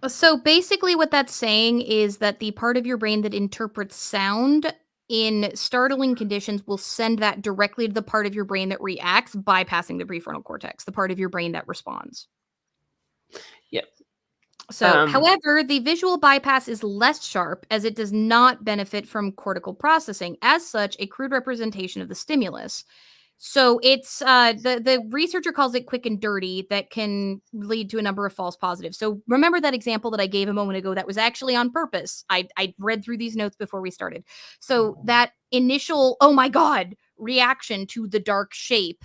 So basically what that's saying is that the part of your brain that interprets sound in startling conditions will send that directly to the part of your brain that reacts, bypassing the prefrontal cortex, the part of your brain that responds. Yep. So, however, the visual bypass is less sharp as it does not benefit from cortical processing, as such, a crude representation of the stimulus. So it's the researcher calls it quick and dirty, that can lead to a number of false positives. So remember that example that I gave a moment ago that was actually on purpose. I read through these notes before we started. So that initial, oh my God, reaction to the dark shape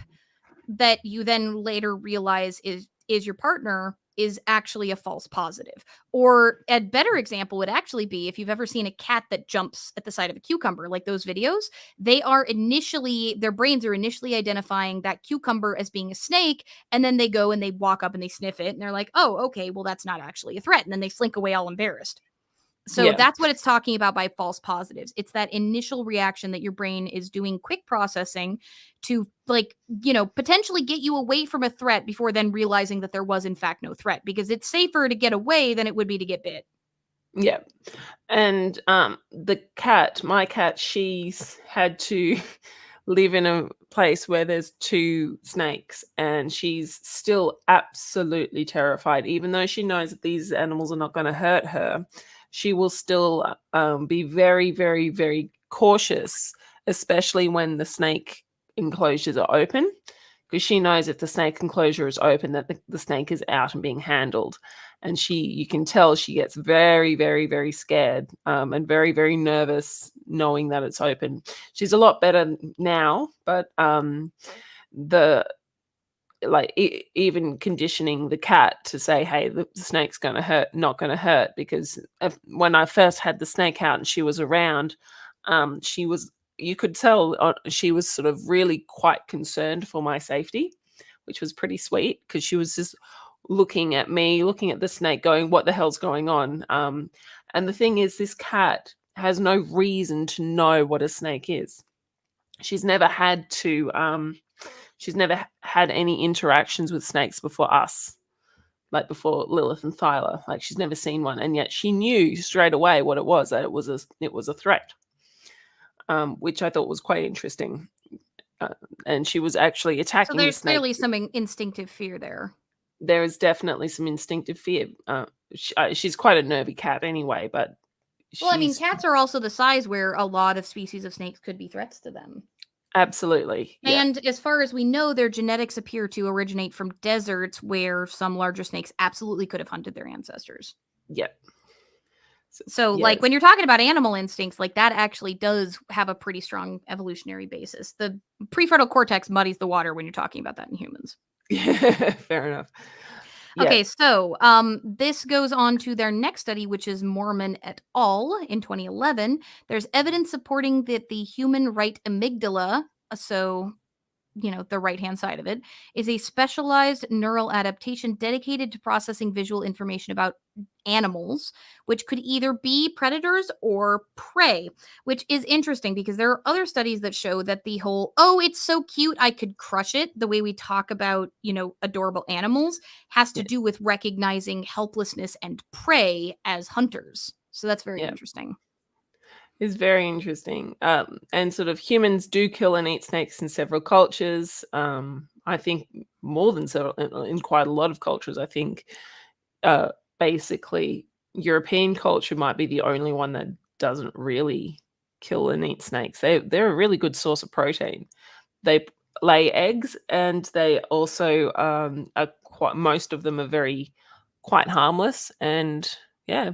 that you then later realize is your partner is actually a false positive. Or a better example would actually be if you've ever seen a cat that jumps at the side of a cucumber, like those videos, their brains are initially identifying that cucumber as being a snake, and then they go and they walk up and they sniff it and they're like, oh, okay, well, that's not actually a threat. And then they slink away all embarrassed. So that's what it's talking about by false positives. It's that initial reaction that your brain is doing quick processing to, potentially get you away from a threat before then realizing that there was in fact no threat, because it's safer to get away than it would be to get bit. Yeah. And my cat, she's had to live in a place where there's 2 snakes, and she's still absolutely terrified. Even though she knows that these animals are not going to hurt her, she will still be very, very, very cautious, especially when the snake enclosures are open, because she knows if the snake enclosure is open that the snake is out and being handled. And you can tell she gets very, very, very scared and very, very nervous knowing that it's open. She's a lot better now, but even conditioning the cat to say, hey, the snake's going to hurt, not going to hurt, because when I first had the snake out and she was around, she was you could tell she was sort of really quite concerned for my safety, which was pretty sweet because she was just looking at me, looking at the snake, going, "What the hell's going on?" And the thing is, this cat has no reason to know what a snake is. She's never had to. She's never had any interactions with snakes before us, like before Lilith and Thyla. Like she's never seen one, and yet she knew straight away what it was. That it was a threat, which I thought was quite interesting. And she was actually So attacking the there's snake. clearly some instinctive fear there. There is definitely some instinctive fear. She's quite a nervy cat anyway, but Well, I mean, cats are also the size where a lot of species of snakes could be threats to them. absolutely, yeah, And as far as we know, their genetics appear to originate from deserts where some larger snakes absolutely could have hunted their ancestors. yeah. So, yes. like, when you're talking about animal instincts, like, that actually does have a pretty strong evolutionary basis. The prefrontal cortex muddies the water when you're talking about that in humans. Fair enough. Yeah. Okay, so this goes on to their next study, which is Mormon et al. In 2011. There's evidence supporting that the human right amygdala, so the right-hand side of it, is a specialized neural adaptation dedicated to processing visual information about animals, which could either be predators or prey, which is interesting because there are other studies that show that the whole, "oh, it's so cute, I could crush it," the way we talk about, adorable animals, has to Yeah. do with recognizing helplessness and prey as hunters. So that's very Yeah. interesting. Is very interesting. And sort of humans do kill and eat snakes in several cultures. I think more than several in quite a lot of cultures. I think basically European culture might be the only one that doesn't really kill and eat snakes. They're a really good source of protein. They lay eggs, and they also are most of them are very quite harmless. And yeah,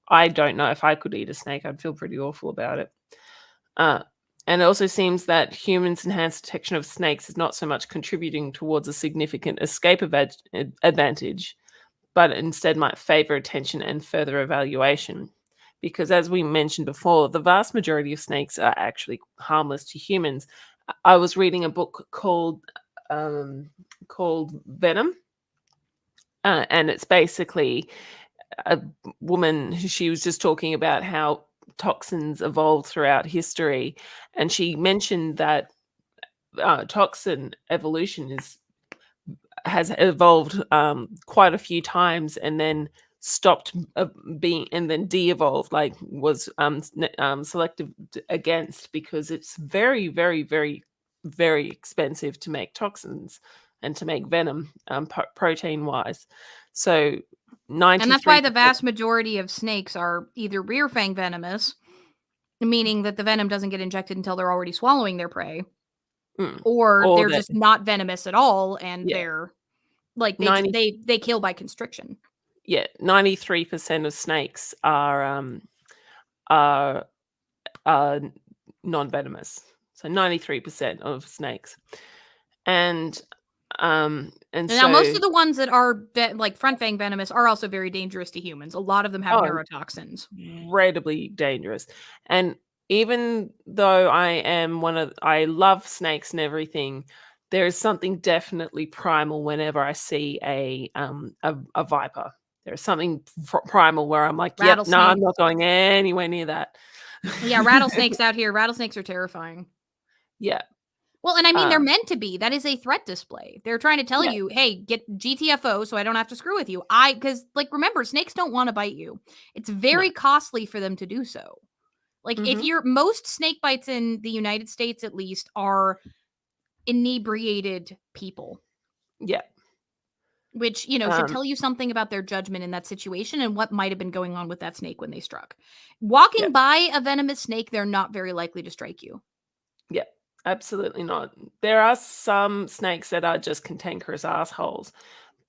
I don't know if I could eat a snake. I'd feel pretty awful about it. And it also seems that humans' enhanced detection of snakes is not so much contributing towards a significant escape advantage, but instead might favor attention and further evaluation. Because as we mentioned before, the vast majority of snakes are actually harmless to humans. I was reading a book called Venom, and it's basically a woman she was just talking about how toxins evolved throughout history, and she mentioned that toxin evolution has evolved quite a few times and then stopped being and then de-evolved, like was selective against, because it's very very very very expensive to make toxins and to make venom protein wise. So And that's why the 93%. vast majority of snakes are either rear fang venomous, meaning that the venom doesn't get injected until they're already swallowing their prey, or Or they're that, just not venomous at all, and yeah, they're like 90 they kill by constriction. yeah, 93% of snakes are non-venomous. So 93% of snakes. And And so now most of the ones that are like front fang venomous are also very dangerous to humans. A lot of them have Oh, neurotoxins. incredibly dangerous. And even though I love snakes and everything, there is something definitely primal whenever I see a viper. There's something primal where I'm like, yep, no, I'm Rattlesnake. not going anywhere near that. Yeah, rattlesnakes out here. Rattlesnakes are terrifying. Yeah. Well, and I mean, they're Um, meant to be. That is a threat display. They're trying to tell yeah, you, hey, get GTFO so I don't have to screw with you. Because, like, remember, snakes don't want to bite you. It's no. very costly for them to do so. Like, if Mhm. most snake bites in the United States, at least, are inebriated people, Yeah. which, should Um, tell you something about their judgment in that situation and what might have been going on with that snake when they struck. yeah. Walking by a venomous snake, they're not very likely to strike you. Yeah. Absolutely not. There are some snakes that are just cantankerous assholes.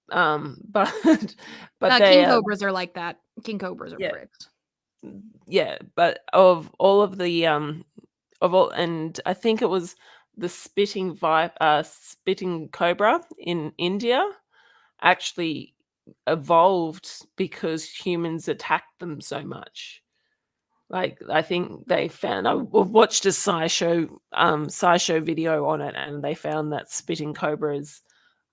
But but they King cobras are like that. King cobras are yeah, pricks. yeah. But of all of the of all, and I think it was the spitting cobra in India actually evolved because humans attacked them so much. Like, I think they found, I watched a SciShow video on it, and they found that spitting cobras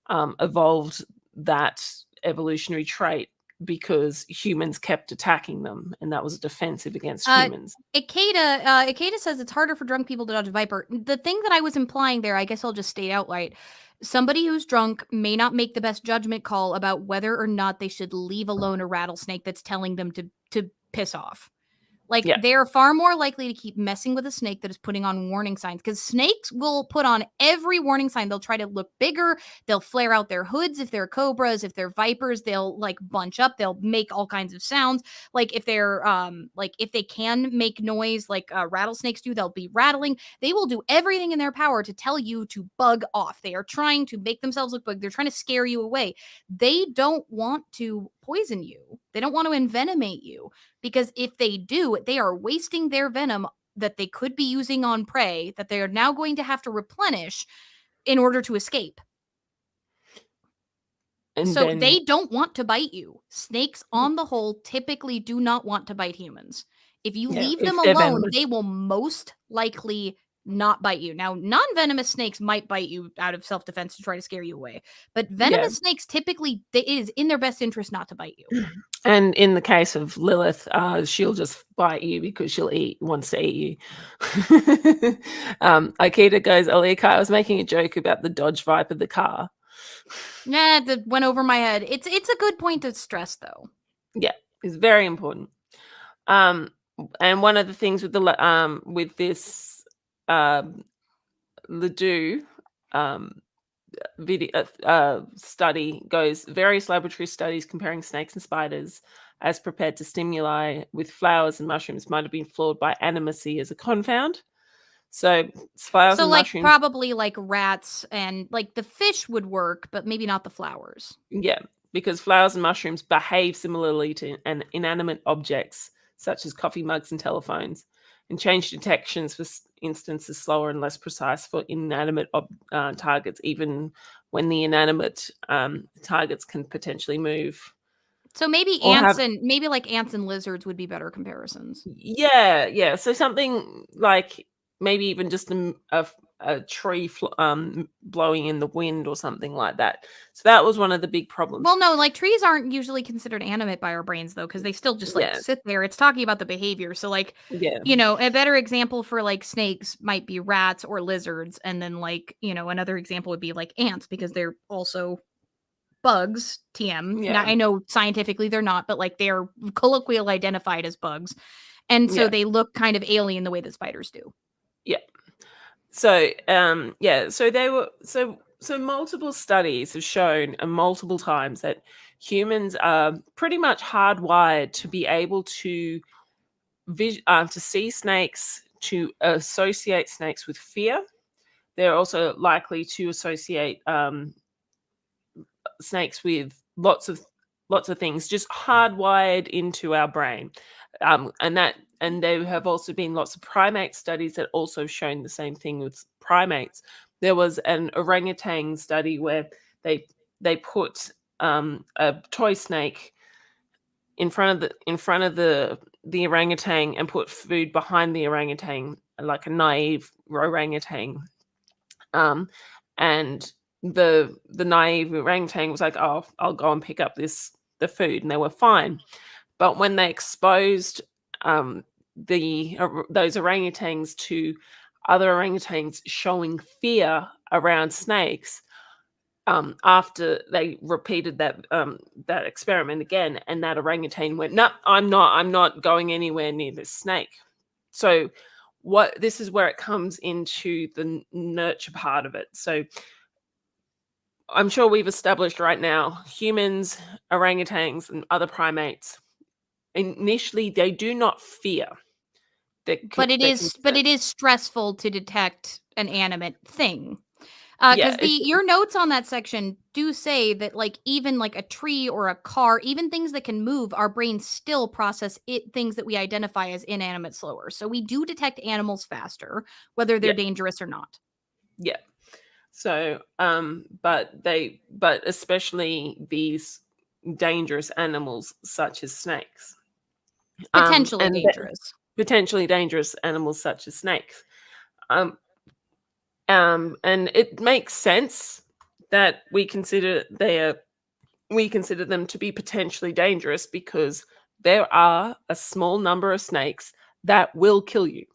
evolved that evolutionary trait because humans kept attacking them, and that was defensive against humans. Ikeda says it's harder for drunk people to dodge a viper. The thing that I was implying there, I guess I'll just state outright. Somebody who's drunk may not make the best judgment call about whether or not they should leave alone a rattlesnake that's telling them to piss off. Like, Yeah. they're far more likely to keep messing with a snake that is putting on warning signs, because snakes will put on every warning sign. They'll try to look bigger. They'll flare out their hoods if they're cobras. If they're vipers, they'll like bunch up. They'll make all kinds of sounds. Like if they're like if they can make noise like rattlesnakes do, they'll be rattling. They will do everything in their power to tell you to bug off. They are trying to make themselves look big. They're trying to scare you away. They don't want to poison you. They don't want to envenomate you. Because if they do, they are wasting their venom that they could be using on prey that they are now going to have to replenish in order to escape. And so then, they don't want to bite you. Snakes, on the whole, typically do not want to bite humans. If you leave them they're alone, venomous. they will most likely not bite you. Now, non-venomous snakes might bite you out of self-defense to try to scare you away. But venomous snakes, typically, it is in their best interest not to bite you. And in the case of Lilith, she'll just bite you because wants to eat you. Ikeda goes, Alika, I was making a joke about the Dodge Viper, the car. Nah, that went over my head. It's a good point to stress, though. Yeah, it's very important. And one of the things with the with this Ledoux video study goes, various laboratory studies comparing snakes and spiders as prepared to stimuli with flowers and mushrooms might have been flawed by animacy as a confound. So flowers and like mushrooms, probably like rats and like the fish would work, but maybe not the flowers. yeah, because flowers and mushrooms behave similarly to inanimate objects such as coffee mugs and telephones, and change detections, for instance, is slower and less precise for inanimate targets, even when the inanimate targets can potentially move. So maybe ants and lizards would be better comparisons. Yeah. So something like maybe even just a tree blowing in the wind or something like that. So that was one of the big problems. Well, no, like trees aren't usually considered animate by our brains, though, because they still just like sit there. It's talking about the behavior. So like, a better example for like snakes might be rats or lizards. And then like, another example would be like ants, because they're also bugs, TM. Now, I know scientifically they're not, but like they're colloquially identified as bugs. And so they look kind of alien the way that spiders do. Yeah. So, so they were, so multiple studies have shown multiple times that humans are pretty much hardwired to be able to see snakes, to associate snakes with fear. They're also likely to associate snakes with lots of things, just hardwired into our brain. And there have also been lots of primate studies that also shown the same thing with primates. There was an orangutan study where they put a toy snake in front of the orangutan and put food behind the orangutan, like a naive orangutan. And the naive orangutan was like, oh, I'll go and pick up the food, and they were fine. But when they exposed those orangutans to other orangutans showing fear around snakes, after they repeated that experiment again, and that orangutan went, no, I'm not going anywhere near this snake. So this is where it comes into the nurture part of it. So I'm sure we've established right now, humans, orangutans, and other primates, initially they do not fear. But it is stressful to detect an animate thing. Because your notes on that section do say that, like, even like a tree or a car, even things that can move, our brains still process things that we identify as inanimate slower. So we do detect animals faster, whether they're dangerous or not. Yeah. So, but especially these dangerous animals such as snakes. Potentially dangerous. potentially dangerous animals such as snakes. Um, and it makes sense that we consider them to be potentially dangerous because there are a small number of snakes that will kill you.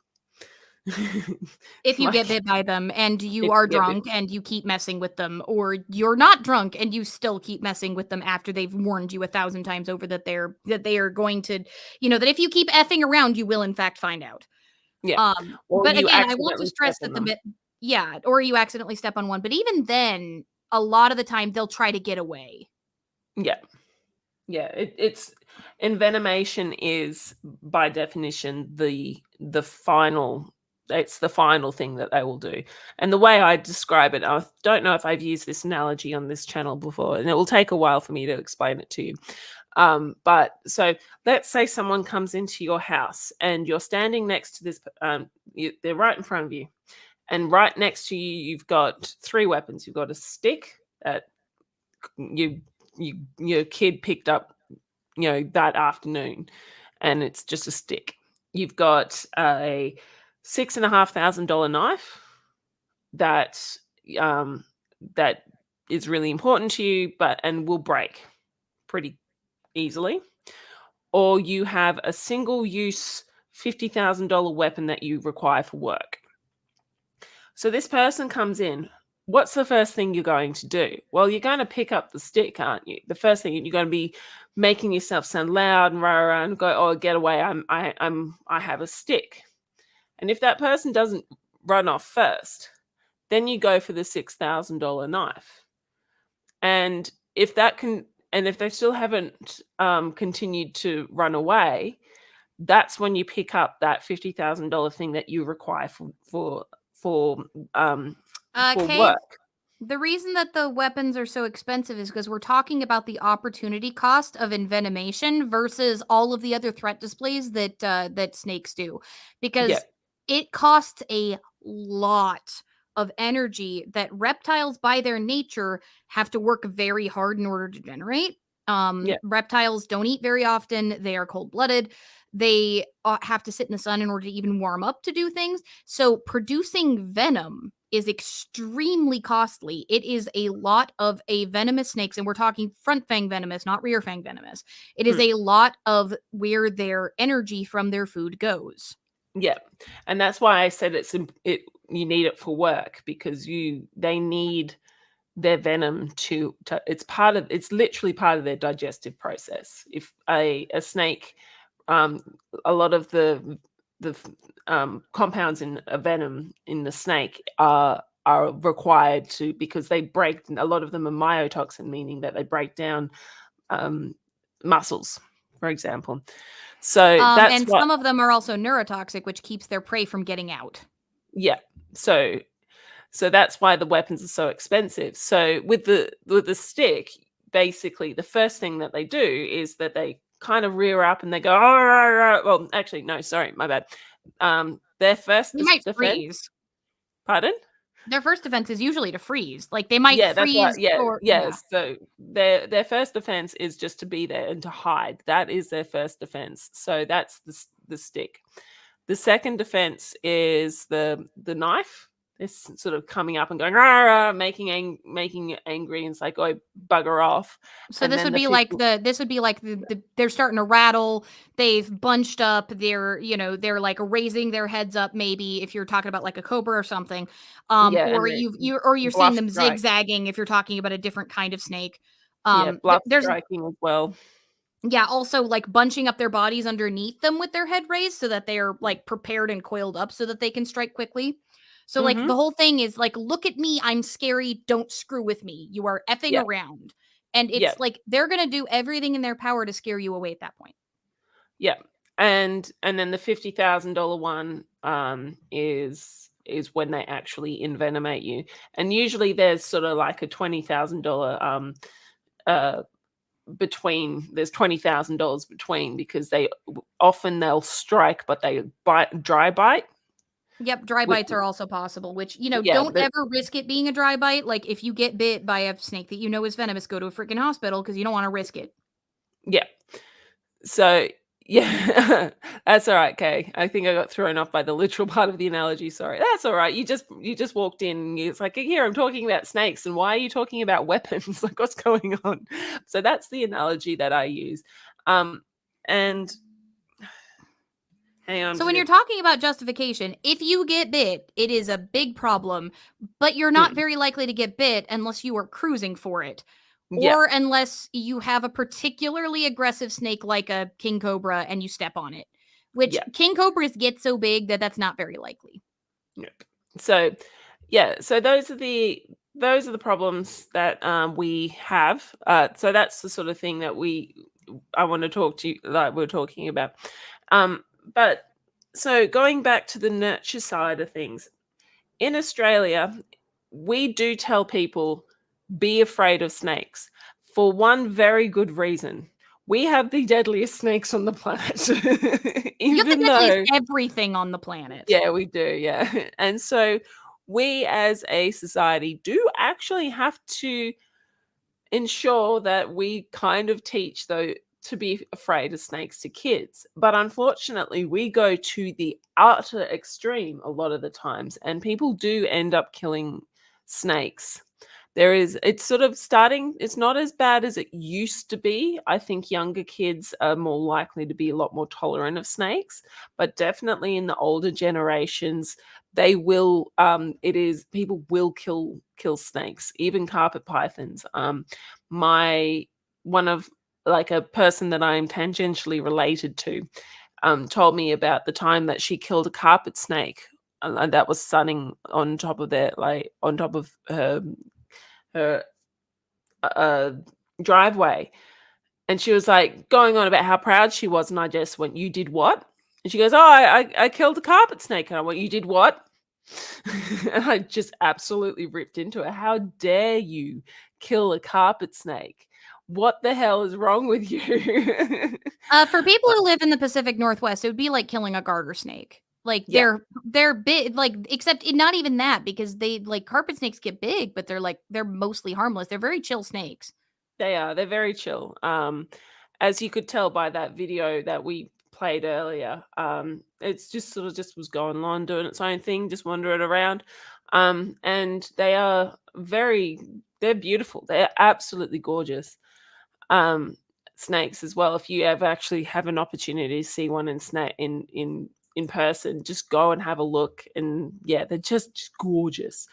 If you get Like, bit by them and if you are you get bit. drunk and you keep messing with them, or you're not drunk and you still keep messing with them after they've warned you 1,000 times over that they are going to, that if you keep effing around, you will in fact find out. Yeah. Or But you again, I want to accidentally stress step on that them. yeah, or you accidentally step on one. But even then, a lot of the time they'll try to get away. Yeah. Yeah. It's envenomation is by definition the final it's the final thing that they will do. And the way I describe it, I don't know if I've used this analogy on this channel before, and it will take a while for me to explain it to you. But so let's say someone comes into your house and you're standing next to this, they're right in front of you, and right next to you, you've got 3 weapons. You've got a stick that your kid picked up, that afternoon, and it's just a stick. You've got a $6,500 knife that um, that is really important to you, and will break pretty easily. Or you have a single-use $50,000 weapon that you require for work. So this person comes in. What's the first thing you're going to do? Well, you're going to pick up the stick, aren't you? The first thing you're going to be making yourself sound loud and rah rah and go, "Oh, get away! I have a stick." And if that person doesn't run off first, then you go for the $6,000 knife. And if they still haven't continued to run away, that's when you pick up that $50,000 thing that you require for Kay, work. the reason that the weapons are so expensive is because we're talking about the opportunity cost of envenomation versus all of the other threat displays that snakes do, because Yeah. it costs a lot of energy that reptiles, by their nature, have to work very hard in order to generate. Yeah. Reptiles don't eat very often. They are cold-blooded. They have to sit in the sun in order to even warm up to do things. So producing venom is extremely costly. It is a lot of a venomous snakes, and we're talking front fang venomous, not rear fang venomous. It is a lot of where their energy from their food goes. Yeah. And that's why I said you need it for work, because they need their venom to it's literally part of their digestive process. If a snake, a lot of the compounds in a venom in the snake are required to, because a lot of them are myotoxin, meaning that they break down muscles, for example. So that's and some of them are also neurotoxic, which keeps their prey from getting out. Yeah. So that's why the weapons are so expensive. So with the stick, basically the first thing that they do is that they kind of rear up and they go, "Oh, well, actually, no, sorry, my bad." Their first They might defense. freeze. Pardon? Their first defense is usually to freeze. Like they might Yeah, that's freeze. right. Yeah, Or, yeah. So their first defense is just to be there and to hide. That is their first defense. So that's the stick. The second defense is the knife. It's sort of coming up and going, rah, rah, making you angry, and it's like, "Oh, bugger off." So And this then would be like the they're starting to rattle. They've bunched up. They're like raising their heads up. Maybe if you're talking about like a cobra or something, Yeah, or and you're seeing bluff them strike. zigzagging if you're talking about a different kind of snake. Yeah, bluff There's striking as well. Yeah, also like bunching up their bodies underneath them with their head raised so that they are like prepared and coiled up so that they can strike quickly. So like Mm-hmm. the whole thing is like, look at me, I'm scary, don't screw with me. You are effing Yeah. around. And it's Yeah. like they're gonna do everything in their power to scare you away at that point. Yeah. And then the $50,000 one is when they actually envenomate you. And usually there's sort of like a $20,000 there's $20,000 between, because they'll strike, but they dry bite. Yep, dry Which, bites are also possible, which, yeah, don't ever risk it being a dry bite. Like if you get bit by a snake that is venomous, go to a freaking hospital because you don't want to risk it. yeah. So Yeah, that's all right, Kay. I think I got thrown off by the literal part of the analogy. Sorry, that's all right. You just walked in. And it's like, here I'm talking about snakes, and why are you talking about weapons? Like, what's going on? So that's the analogy that I use. And hang on. So when you're talking about justification, if you get bit, it is a big problem, but you're not very likely to get bit unless you are cruising for it. Yeah. Or unless you have a particularly aggressive snake like a king cobra and you step on it, which Yeah. king cobras get so big that that's not very likely. Yep. So, yeah. So those are the problems that we have. So that's the sort of thing that I want to talk to you, like we're talking about. But so going back to the nurture side of things, in Australia, we do tell people be afraid of snakes for one very good reason. We have the deadliest snakes on the planet. You have Even the though deadliest everything on the planet. yeah, we do. Yeah. And so we as a society do actually have to ensure that we kind of teach though to be afraid of snakes to kids. But unfortunately, we go to the utter extreme a lot of the times, and people do end up killing snakes. It's sort of starting, it's not as bad as it used to be. I think younger kids are more likely to be a lot more tolerant of snakes, but definitely in the older generations, they will people will kill snakes, even carpet pythons. My one of like a person that I'm tangentially related to told me about the time that she killed a carpet snake and that was sunning on top of her driveway, and she was like going on about how proud she was, and I just went, "You did what?" And she goes, "Oh, I killed a carpet snake." And I went, "You did what?" And I just absolutely ripped into her. How dare you kill a carpet snake? What the hell is wrong with you? For people who live in the Pacific Northwest, it would be like killing a garter snake. Like Yeah. they're big, like except not even that, because they like carpet snakes get big, but they're mostly harmless. They're very chill snakes. They are. They're very chill. As you could tell by that video that we played earlier, it's just sort of just was going on doing its own thing, just wandering around. And they're beautiful. They're absolutely gorgeous. Snakes as well. If you ever actually have an opportunity to see one in person, just go and have a look. And yeah, they're just gorgeous.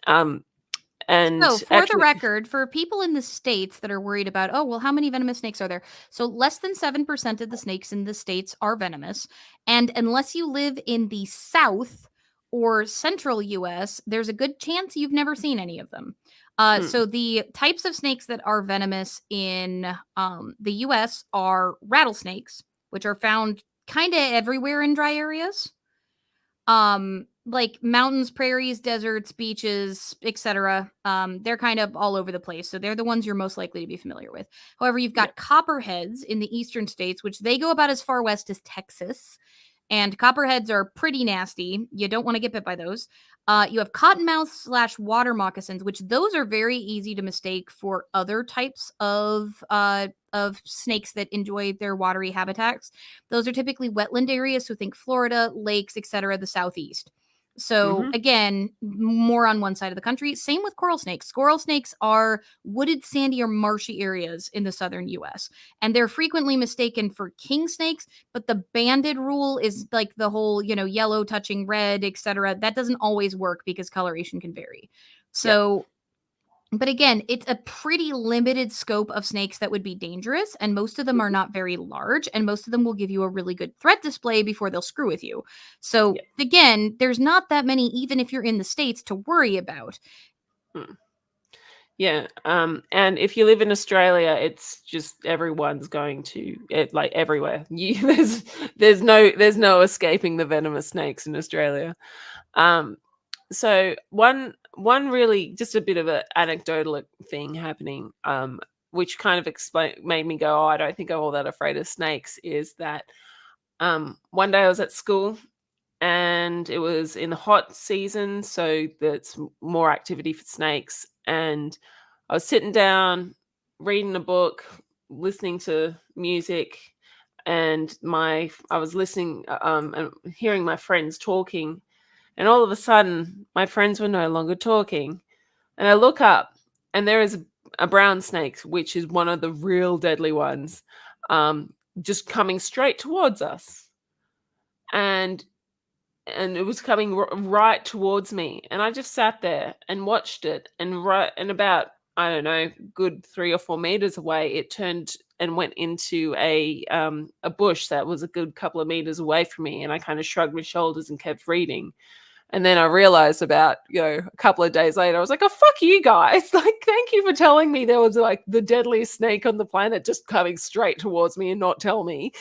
And So, for the actually, record, for people in the States that are worried about, oh, well, how many venomous snakes are there? So, less than 7% of the snakes in the States are venomous. And unless you live in the South or central US, there's a good chance you've never seen any of them. So, the types of snakes that are venomous in the US are rattlesnakes, which are found kind of everywhere in dry areas. Like mountains, prairies, deserts, beaches, etc. They're kind of all over the place, so they're the ones you're most likely to be familiar with. However, you've got copperheads in the eastern states, which they go about as far west as Texas, and copperheads are pretty nasty. You don't want to get bit by those. You have cottonmouth / water moccasins, which those are very easy to mistake for other types of snakes that enjoy their watery habitats. Those are typically wetland areas, so think Florida, lakes, etc., the southeast. So again, more on one side of the country. Same with coral snakes. Coral snakes are wooded, sandy, or marshy areas in the southern US. And they're frequently mistaken for king snakes, but the banded rule is like the whole, yellow touching red, etc. That doesn't always work because coloration can vary. So but again, it's a pretty limited scope of snakes that would be dangerous, and most of them are not very large, and most of them will give you a really good threat display before they'll screw with you. So again, there's not that many, even if you're in the States, to worry about. Yeah. And if you live in Australia, it's just everyone's going to it like everywhere. There's no escaping the venomous snakes in Australia. So one really just a bit of an anecdotal thing happening, which kind of made me go, oh, I don't think I'm all that afraid of snakes, is that one day I was at school and it was in the hot season, so that's more activity for snakes. And I was sitting down, reading a book, listening to music, and I was listening, and hearing my friends talking, and all of a sudden, my friends were no longer talking, and I look up, and there is a brown snake, which is one of the real deadly ones, just coming straight towards us, and it was coming right towards me, and I just sat there and watched it, and about, I don't know, good 3 or 4 meters away, it turned and went into a bush that was a good couple of meters away from me, and I kind of shrugged my shoulders and kept reading. And then I realized about, a couple of days later, I was like, oh, fuck you guys. Like, thank you for telling me there was like the deadliest snake on the planet just coming straight towards me and not tell me.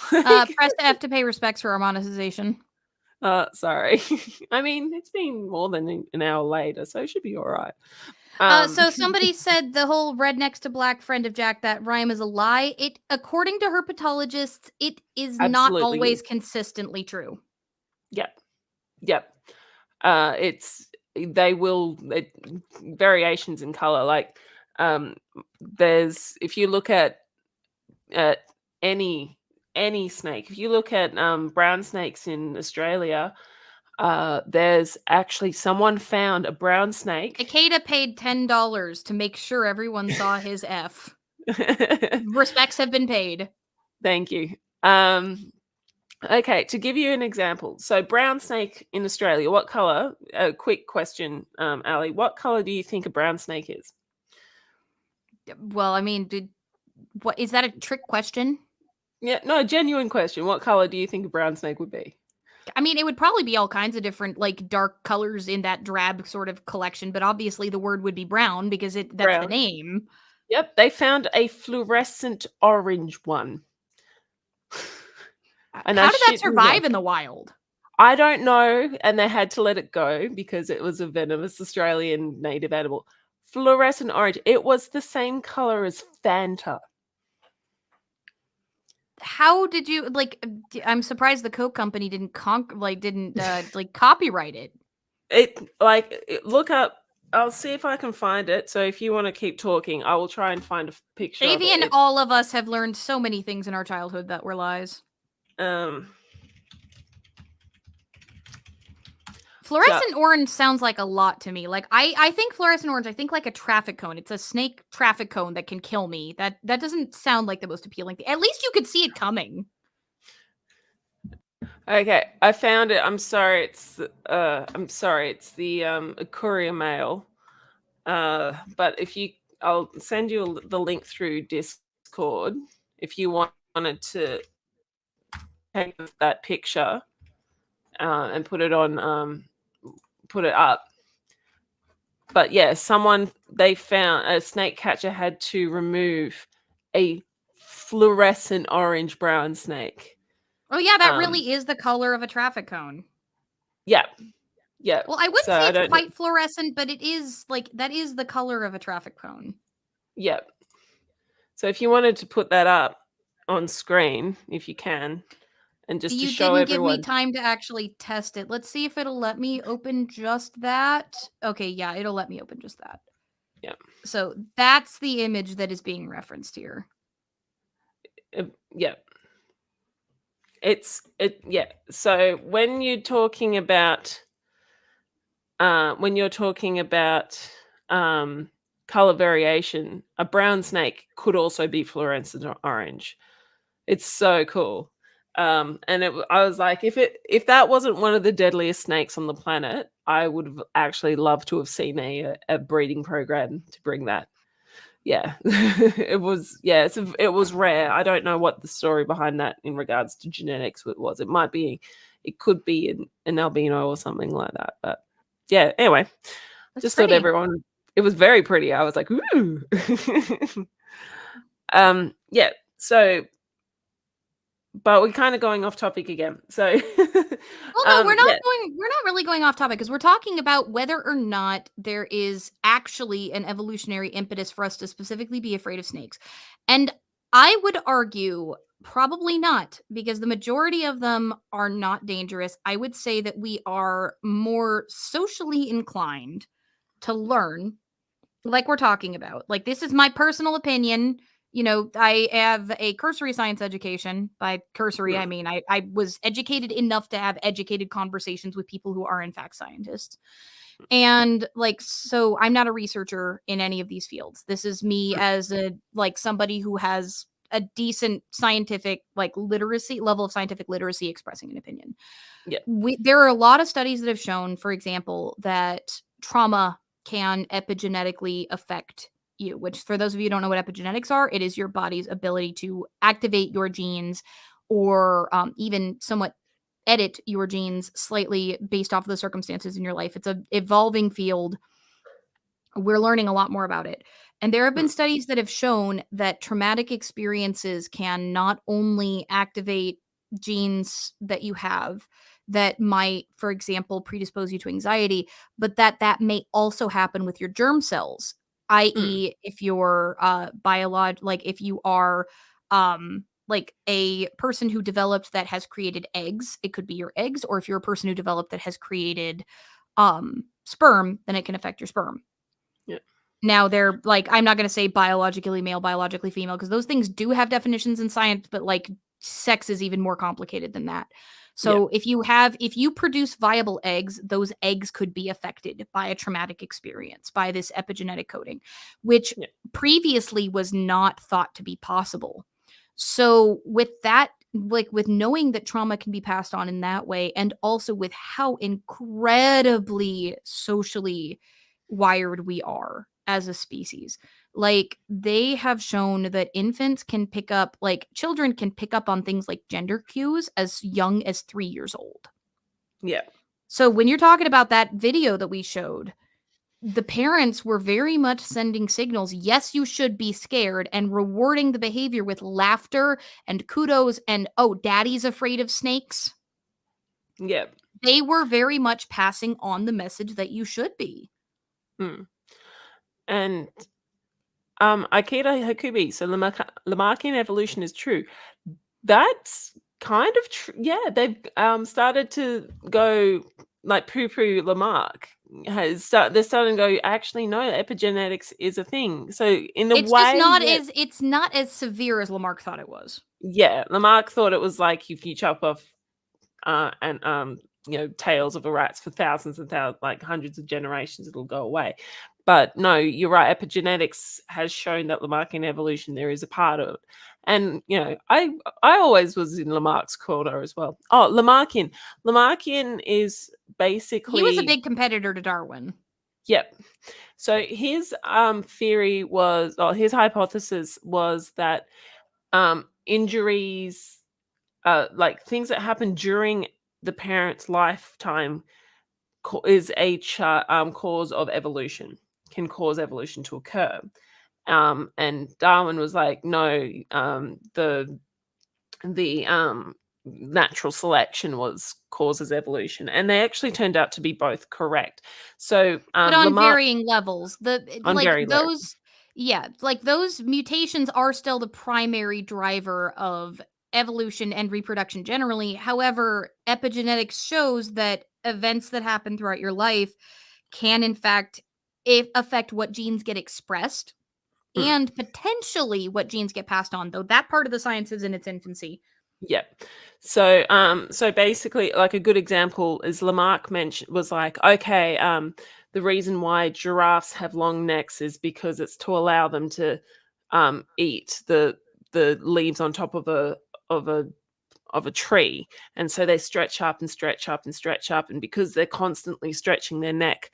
Press F to pay respects for our monetization. Sorry. I mean, it's been more than an hour later, so it should be all right. So somebody said the whole red next to black friend of Jack, that rhyme is a lie. It, according to herpetologists, it is not Absolutely. always consistently true. Yep. Variations in color. Like, if you look at any snake, if you look at brown snakes in Australia, there's actually someone found a brown snake. JACada paid $10 to make sure everyone saw his F. Respects have been paid. Thank you. Okay, to give you an example, so brown snake in Australia, what color? A quick question, Ali. What color do you think a brown snake is? Well, I mean, what is that a trick question? Yeah, no, genuine question. What color do you think a brown snake would be? I mean, it would probably be all kinds of different, like, dark colors in that drab sort of collection, but obviously the word would be brown because that's Brown. the name. Yep, they found a fluorescent orange one. And how did that survive in the wild? I don't know, and they had to let it go because it was a venomous Australian native animal. Fluorescent orange. It was the same color as Fanta. How did you, like, I'm surprised the Coke company didn't copyright it. Look up. I'll see if I can find it. So if you want to keep talking, I will try and find a picture. Davey and all of us have learned so many things in our childhood that were lies. Fluorescent orange sounds like a lot to me. Like, I think fluorescent orange, I think like a traffic cone. It's a snake traffic cone that can kill me. That doesn't sound like the most appealing thing. At least you could see it coming. Okay, I found it. I'm sorry. It's the courier mail. But I'll send you the link through Discord if you wanted to take that picture and put it up. But yeah, they found a snake catcher had to remove a fluorescent orange brown snake. Oh yeah, that really is the color of a traffic cone. Yeah. Well, I wouldn't say it's quite fluorescent, but it is that is the color of a traffic cone. Yep. So if you wanted to put that up on screen, if you can, and just to show everyone. You didn't give me time to actually test it. Let's see if it'll let me open just that. Okay, yeah, it'll let me open just that. Yeah. So that's the image that is being referenced here. Yeah. Yeah. So when you're talking about color variation, a brown snake could also be fluorescent orange. It's so cool. And I was like, if that wasn't one of the deadliest snakes on the planet, I would have actually loved to have seen a breeding program to bring that. Yeah, it was. Yeah, it was rare. I don't know what the story behind that in regards to genetics was. It could be an albino or something like that. But yeah, anyway, just thought everyone. It was very pretty. I was like, ooh. Yeah. So, but we're kind of going off topic again. So, well, no, we're not really going off topic because we're talking about whether or not there is actually an evolutionary impetus for us to specifically be afraid of snakes. And I would argue probably not, because the majority of them are not dangerous. I would say that we are more socially inclined to learn, like we're talking about. Like, this is my personal opinion. I have a cursory science education. By cursory, I mean I was educated enough to have educated conversations with people who are in fact scientists. And so I'm not a researcher in any of these fields. This is me as somebody who has a decent scientific level of scientific literacy expressing an opinion. Yeah. There are a lot of studies that have shown, for example, that trauma can epigenetically affect you, which for those of you who don't know what epigenetics are, it is your body's ability to activate your genes or even somewhat edit your genes slightly based off of the circumstances in your life. It's an evolving field. We're learning a lot more about it. And there have been studies that have shown that traumatic experiences can not only activate genes that you have that might, for example, predispose you to anxiety, but that may also happen with your germ cells, i.e., if you're if you are a person who developed that has created eggs, it could be your eggs, or if you're a person who developed that has created sperm, then it can affect your sperm. Yeah. Now they're I'm not going to say biologically male, biologically female, because those things do have definitions in science, but sex is even more complicated than that. So if you produce viable eggs, those eggs could be affected by a traumatic experience, by this epigenetic coding, which previously was not thought to be possible. So with that, with knowing that trauma can be passed on in that way, and also with how incredibly socially wired we are as a species, they have shown that children can pick up on things like gender cues as young as 3 years old. Yeah. So when you're talking about that video that we showed, the parents were very much sending signals. Yes, you should be scared, and rewarding the behavior with laughter and kudos and, oh, daddy's afraid of snakes. Yeah. They were very much passing on the message that you should be. And Akira Hakubi, so Lamarckian evolution is true. That's kind of true. Yeah, they've started to go poo-poo Lamarck. They're starting to go, actually, no, epigenetics is a thing. So in a It's way, just not it's not as severe as Lamarck thought it was. Yeah, Lamarck thought it was like if you chop off tails of a rats for thousands and thousands, hundreds of generations, it'll go away. But no, you're right. Epigenetics has shown that Lamarckian evolution, there is a part of it. And, I always was in Lamarck's corner as well. Oh, Lamarckian is basically... He was a big competitor to Darwin. Yep. So his theory was, or his hypothesis was that injuries, things that happen during the parent's lifetime is a cause of evolution, can cause evolution to occur. And Darwin was like, no, the natural selection causes evolution, and they actually turned out to be both correct. So, but on varying levels, those mutations are still the primary driver of evolution and reproduction generally. However, epigenetics shows that events that happen throughout your life can, in fact, affect what genes get expressed and potentially what genes get passed on, though that part of the science is in its infancy. Yeah. So basically, a good example is Lamarck was like, okay, the reason why giraffes have long necks is because it's to allow them to eat the leaves on top of a tree, and so they stretch up and stretch up and stretch up, and because they're constantly stretching their neck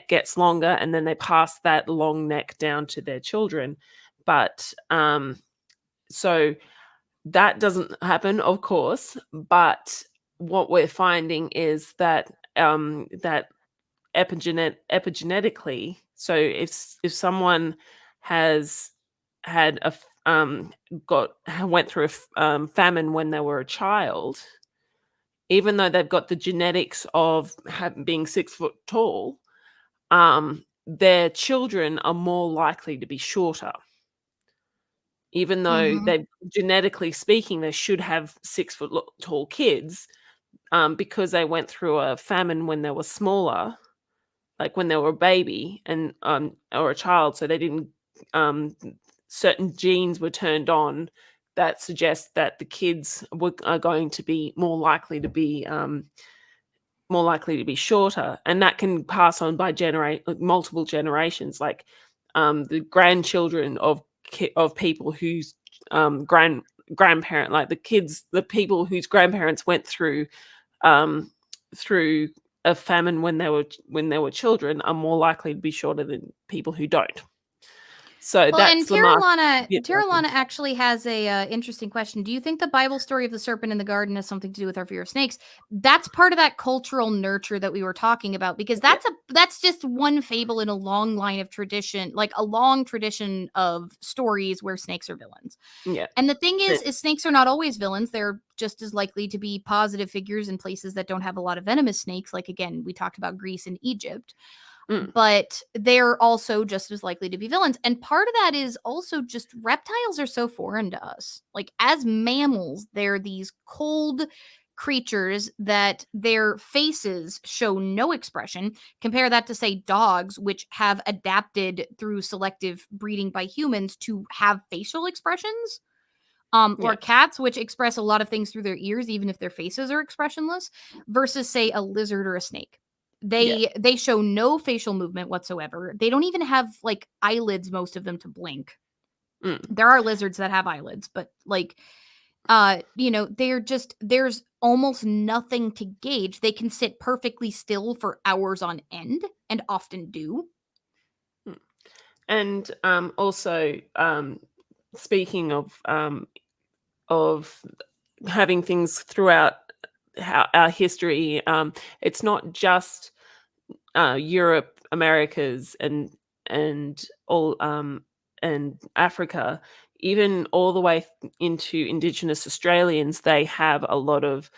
gets longer, and then they pass that long neck down to their children. But so that doesn't happen, of course, but what we're finding is that that epigenetically, so if someone has had went through a famine when they were a child, even though they've got the genetics of being 6 foot tall, their children are more likely to be shorter. Even though they, genetically speaking, they should have 6 foot tall kids, because they went through a famine when they were smaller, like when they were a baby and or a child, so they didn't certain genes were turned on that suggest that the kids are going to be more likely to be shorter, and that can pass on by multiple generations, like the grandchildren of people whose grandparent, like the people whose grandparents went through through a famine when they were children are more likely to be shorter than people who don't. So Well, and that's the mark. Tara actually has a interesting question. Do you think the Bible story of the serpent in the garden has something to do with our fear of snakes? That's part of that cultural nurture that we were talking about, because that's just one fable in a long line of tradition, like a long tradition of stories where snakes are villains. Yeah. And the thing is snakes are not always villains. They're just as likely to be positive figures in places that don't have a lot of venomous snakes. Like, again, we talked about Greece and Egypt. But they're also just as likely to be villains. And part of that is also just reptiles are so foreign to us. Like, as mammals, they're these cold creatures that their faces show no expression. Compare that to, say, dogs, which have adapted through selective breeding by humans to have facial expressions. Or cats, which express a lot of things through their ears, even if their faces are expressionless, versus, say, a lizard or a snake. They show no facial movement whatsoever. They don't even have like eyelids, most of them, to blink. There are lizards that have eyelids, but like there's almost nothing to gauge. They can sit perfectly still for hours on end, and often do. And also speaking of having things throughout our history, it's not just Europe, Americas, and all and Africa. Even all the way into Indigenous Australians, they have a lot of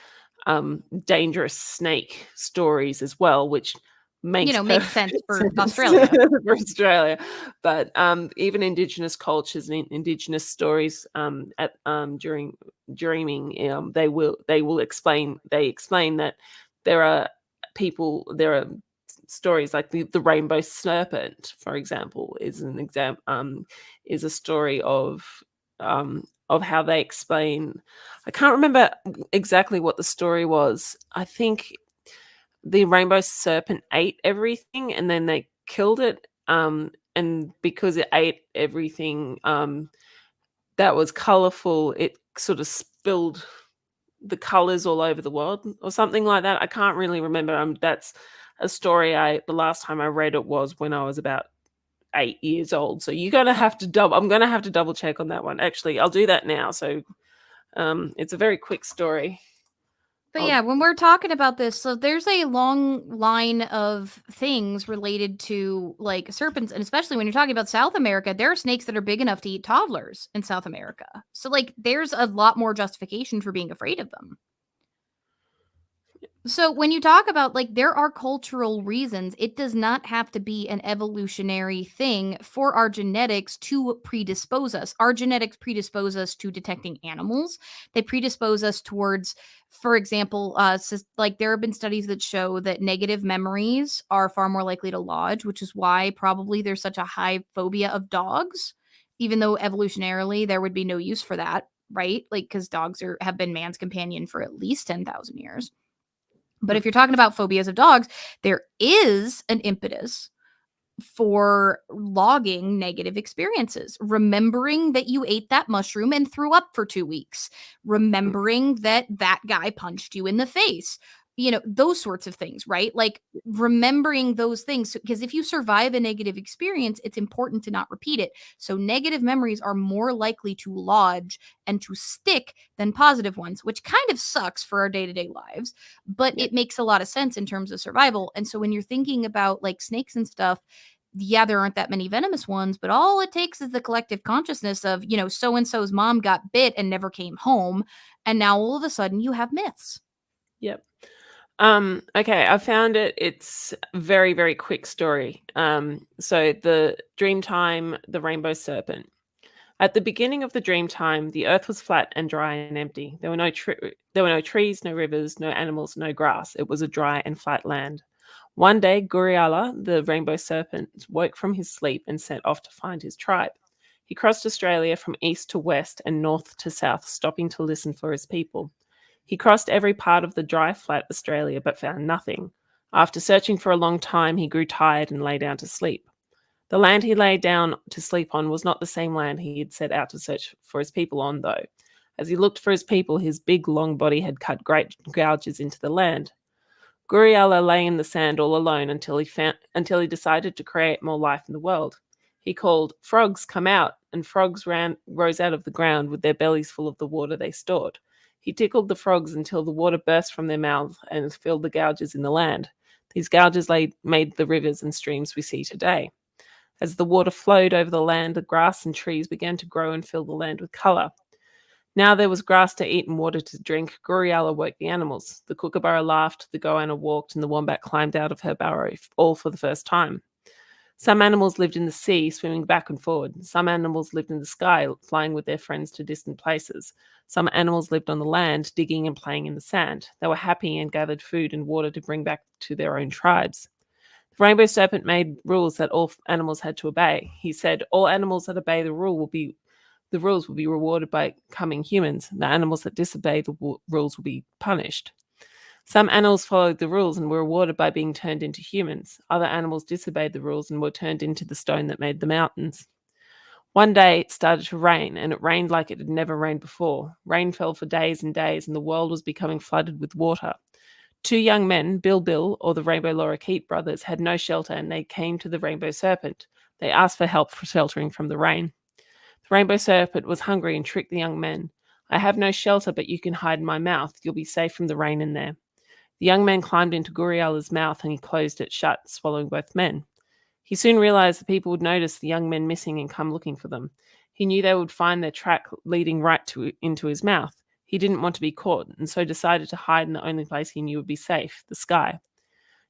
dangerous snake stories as well, which makes sense for Australia. for Australia. But even Indigenous cultures and Indigenous stories at during dreaming, they explain that there are stories like the rainbow serpent, for example, is is a story of how they explain. I can't remember exactly what the story was. I think the rainbow serpent ate everything and then they killed it. And because it ate everything that was colorful, it sort of spilled the colors all over the world or something like that. I can't really remember. That's a story the last time I read it was when I was about 8 years old. So I'm gonna have to double check on that one. Actually, I'll do that now. So it's a very quick story. But yeah, when we're talking about this, so there's a long line of things related to like serpents, and especially when you're talking about South America, there are snakes that are big enough to eat toddlers in South America. So like there's a lot more justification for being afraid of them. So when you talk about like there are cultural reasons, it does not have to be an evolutionary thing for our genetics to predispose us. Our genetics predispose us to detecting animals. They predispose us towards, for example, like there have been studies that show that negative memories are far more likely to lodge, which is why probably there's such a high phobia of dogs, even though evolutionarily there would be no use for that, right? Like because dogs have been man's companion for at least 10,000 years. But if you're talking about phobias of dogs, there is an impetus for logging negative experiences. Remembering that you ate that mushroom and threw up for 2 weeks. Remembering that guy punched you in the face. Those sorts of things, right? Like remembering those things, because if you survive a negative experience, it's important to not repeat it. So negative memories are more likely to lodge and to stick than positive ones, which kind of sucks for our day-to-day lives, but it makes a lot of sense in terms of survival. And so when you're thinking about like snakes and stuff, yeah, there aren't that many venomous ones, but all it takes is the collective consciousness of, so-and-so's mom got bit and never came home. And now all of a sudden you have myths. Yep. Okay, I found it. It's a very, very quick story. So the Dreamtime, the rainbow serpent. At the beginning of the Dreamtime, the earth was flat and dry and empty. There were no trees, no rivers, no animals, no grass. It was a dry and flat land. One day, Guriala, the rainbow serpent, woke from his sleep and set off to find his tribe. He crossed Australia from east to west and north to south, stopping to listen for his people. He crossed every part of the dry, flat Australia, but found nothing. After searching for a long time, he grew tired and lay down to sleep. The land he lay down to sleep on was not the same land he had set out to search for his people on, though. As he looked for his people, his big, long body had cut great gouges into the land. Guriala lay in the sand all alone until he decided to create more life in the world. He called, "Frogs, come out," and frogs rose out of the ground with their bellies full of the water they stored. He tickled the frogs until the water burst from their mouths and filled the gouges in the land. These gouges made the rivers and streams we see today. As the water flowed over the land, the grass and trees began to grow and fill the land with colour. Now there was grass to eat and water to drink. Guriala woke the animals. The kookaburra laughed, the goanna walked, and the wombat climbed out of her burrow, all for the first time. Some animals lived in the sea, swimming back and forward. Some animals lived in the sky, flying with their friends to distant places. Some animals lived on the land, digging and playing in the sand. They were happy and gathered food and water to bring back to their own tribes. The rainbow serpent made rules that all animals had to obey. He said, "All animals that obey the rules will be rewarded by becoming humans. The animals that disobey the rules will be punished." Some animals followed the rules and were rewarded by being turned into humans. Other animals disobeyed the rules and were turned into the stone that made the mountains. One day it started to rain, and it rained like it had never rained before. Rain fell for days and days, and the world was becoming flooded with water. Two young men, Bill, or the Rainbow Lorikeet brothers, had no shelter, and they came to the Rainbow Serpent. They asked for help for sheltering from the rain. The Rainbow Serpent was hungry and tricked the young men. "I have no shelter, but you can hide in my mouth. You'll be safe from the rain in there." The young man climbed into Guriala's mouth and he closed it shut, swallowing both men. He soon realized the people would notice the young men missing and come looking for them. He knew they would find their track leading right into his mouth. He didn't want to be caught, and so decided to hide in the only place he knew would be safe, the sky.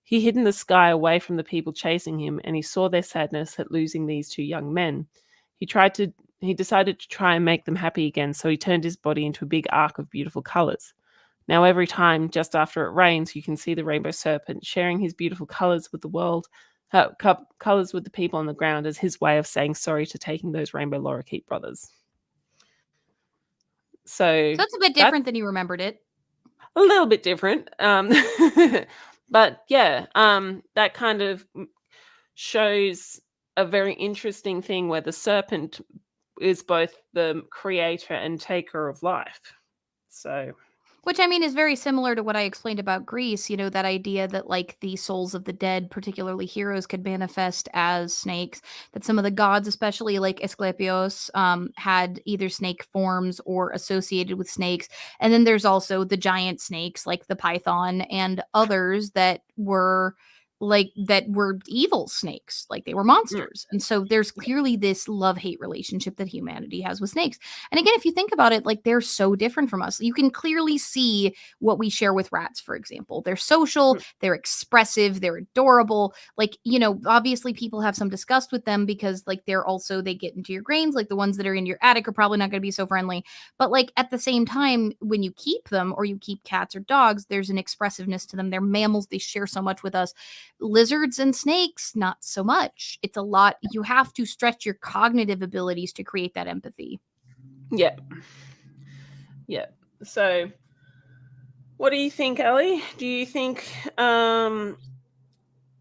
He hid in the sky away from the people chasing him, and he saw their sadness at losing these two young men. He decided to try and make them happy again, so he turned his body into a big arc of beautiful colours. Now every time, just after it rains, you can see the Rainbow Serpent sharing his beautiful colours with the world, colours with the people on the ground as his way of saying sorry to taking those Rainbow Lorikeet brothers. So that's a bit different than you remembered it. A little bit different. But yeah, that kind of shows a very interesting thing where the serpent is both the creator and taker of life. So, which I mean is very similar to what I explained about Greece, that idea that like the souls of the dead, particularly heroes, could manifest as snakes, that some of the gods, especially like Asclepios, had either snake forms or associated with snakes. And then there's also the giant snakes like the python and others that were evil snakes, like they were monsters. And so there's clearly this love-hate relationship that humanity has with snakes. And again, if you think about it, like they're so different from us. You can clearly see what we share with rats, for example. They're social, they're expressive, they're adorable. Like, obviously people have some disgust with them because like they get into your grains, like the ones that are in your attic are probably not going to be so friendly. But like at the same time, when you keep them or you keep cats or dogs, there's an expressiveness to them. They're mammals, they share so much with us. Lizards and snakes, not so much. It's a lot. You have to stretch your cognitive abilities to create that empathy. Yeah. So, what do you think, Ellie? Do you think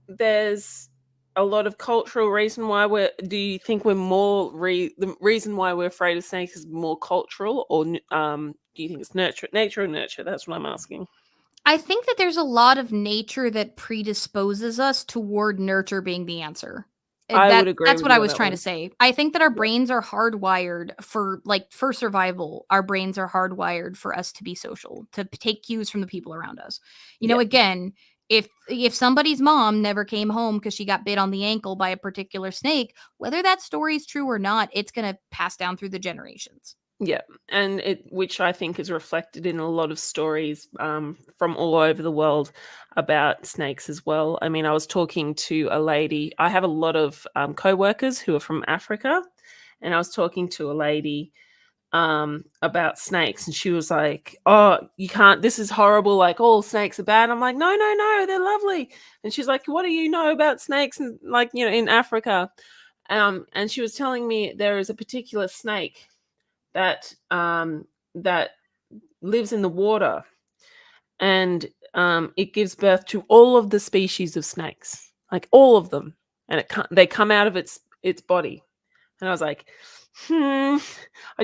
there's a lot of cultural reason why do you think we're more the reason why we're afraid of snakes is more cultural, or do you think it's nature or nurture? That's what I'm asking. I think that there's a lot of nature that predisposes us toward nurture being the answer. I would agree. That's what I was trying to say. I think that our brains are hardwired for survival. Our brains are hardwired for us to be social, to take cues from the people around us. Again, if somebody's mom never came home because she got bit on the ankle by a particular snake, whether that story is true or not, it's going to pass down through the generations. Yeah, and which I think is reflected in a lot of stories from all over the world about snakes as well. I mean, I was talking to a lady. I have a lot of co-workers who are from Africa, and I was talking to a lady about snakes, and she was like, "Oh, you can't. This is horrible. Like all snakes are bad." I'm like, "No, they're lovely." And she's like, "What do you know about snakes and in Africa?" And she was telling me there is a particular snake that that lives in the water, and it gives birth to all of the species of snakes, like all of them, and they come out of its body. And I was like, I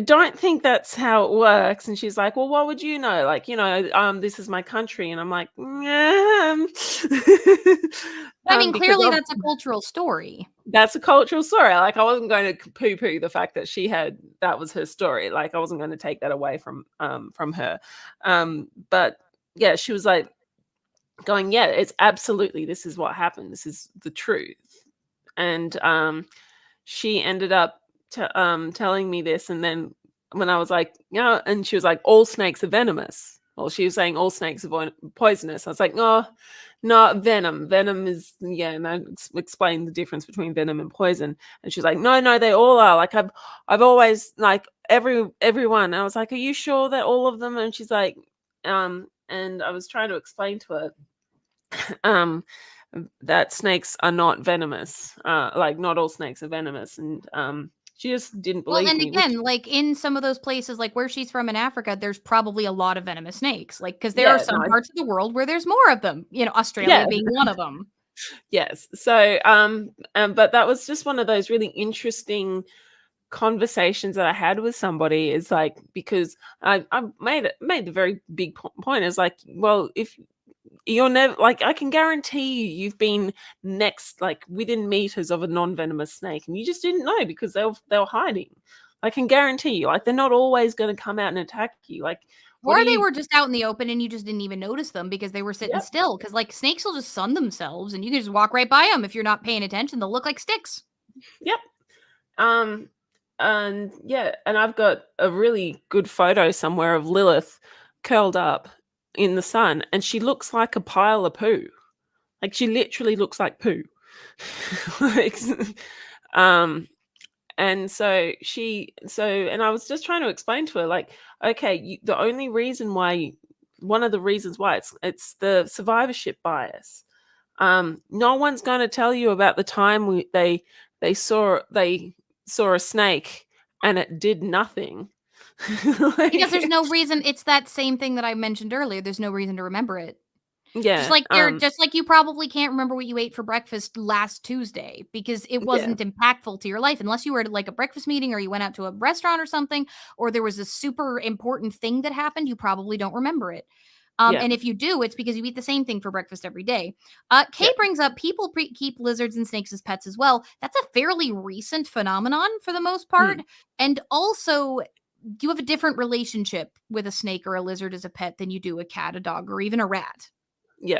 don't think that's how it works. And she's like, well, what would you know? Like, this is my country. And I'm like, I mean, because clearly that's a cultural story. that's a cultural story. Like, I wasn't going to poo-poo the fact that that was her story. Like, I wasn't going to take that away from her. But yeah, she was like going, yeah, it's absolutely, this is what happened. This is the truth. And she ended up telling me this, and then when I was like, and she was like, all snakes are venomous. Well, she was saying all snakes are poisonous. I was like, no, venom. Venom is, and I explained the difference between venom and poison. And she's like, no, they all are. Like, I've always, like, everyone. I was like, are you sure that all of them? And she's like, and I was trying to explain to her, that snakes are not venomous. Like, not all snakes are venomous. And she just didn't believe and me. again, like in some of those places, like where she's from in Africa, there's probably a lot of venomous snakes. Like, because there are some parts of the world where there's more of them. Australia being one of them. Yes. So, but that was just one of those really interesting conversations that I had with somebody. Is like, because I made the very big point. Is like, well, if you're never, like, I can guarantee you've been next, like, within meters of a non-venomous snake, and you just didn't know because they were hiding. I can guarantee you, like, they're not always going to come out and attack you. Like, or they were just out in the open and you just didn't even notice them because they were sitting still. Because like snakes will just sun themselves and you can just walk right by them if you're not paying attention. They'll look like sticks. Yep. And yeah, and I've got a really good photo somewhere of Lilith curled up in the sun, and she looks like a pile of poo. Like, she literally looks like poo. Like, and so and I was just trying to explain to her, like, okay, the only reason why, one of the reasons why, it's the survivorship bias. No one's going to tell you about the time they saw a snake and it did nothing. Like, because there's no reason. It's that same thing that I mentioned earlier. There's no reason to remember it. Yeah. Just like you probably can't remember what you ate for breakfast last Tuesday because it wasn't impactful to your life unless you were at like a breakfast meeting or you went out to a restaurant or something, or there was a super important thing that happened. You probably don't remember it. And if you do, it's because you eat the same thing for breakfast every day. Kay brings up people keep lizards and snakes as pets as well. That's a fairly recent phenomenon for the most part. And also, you have a different relationship with a snake or a lizard as a pet than you do a cat, a dog, or even a rat. Yeah.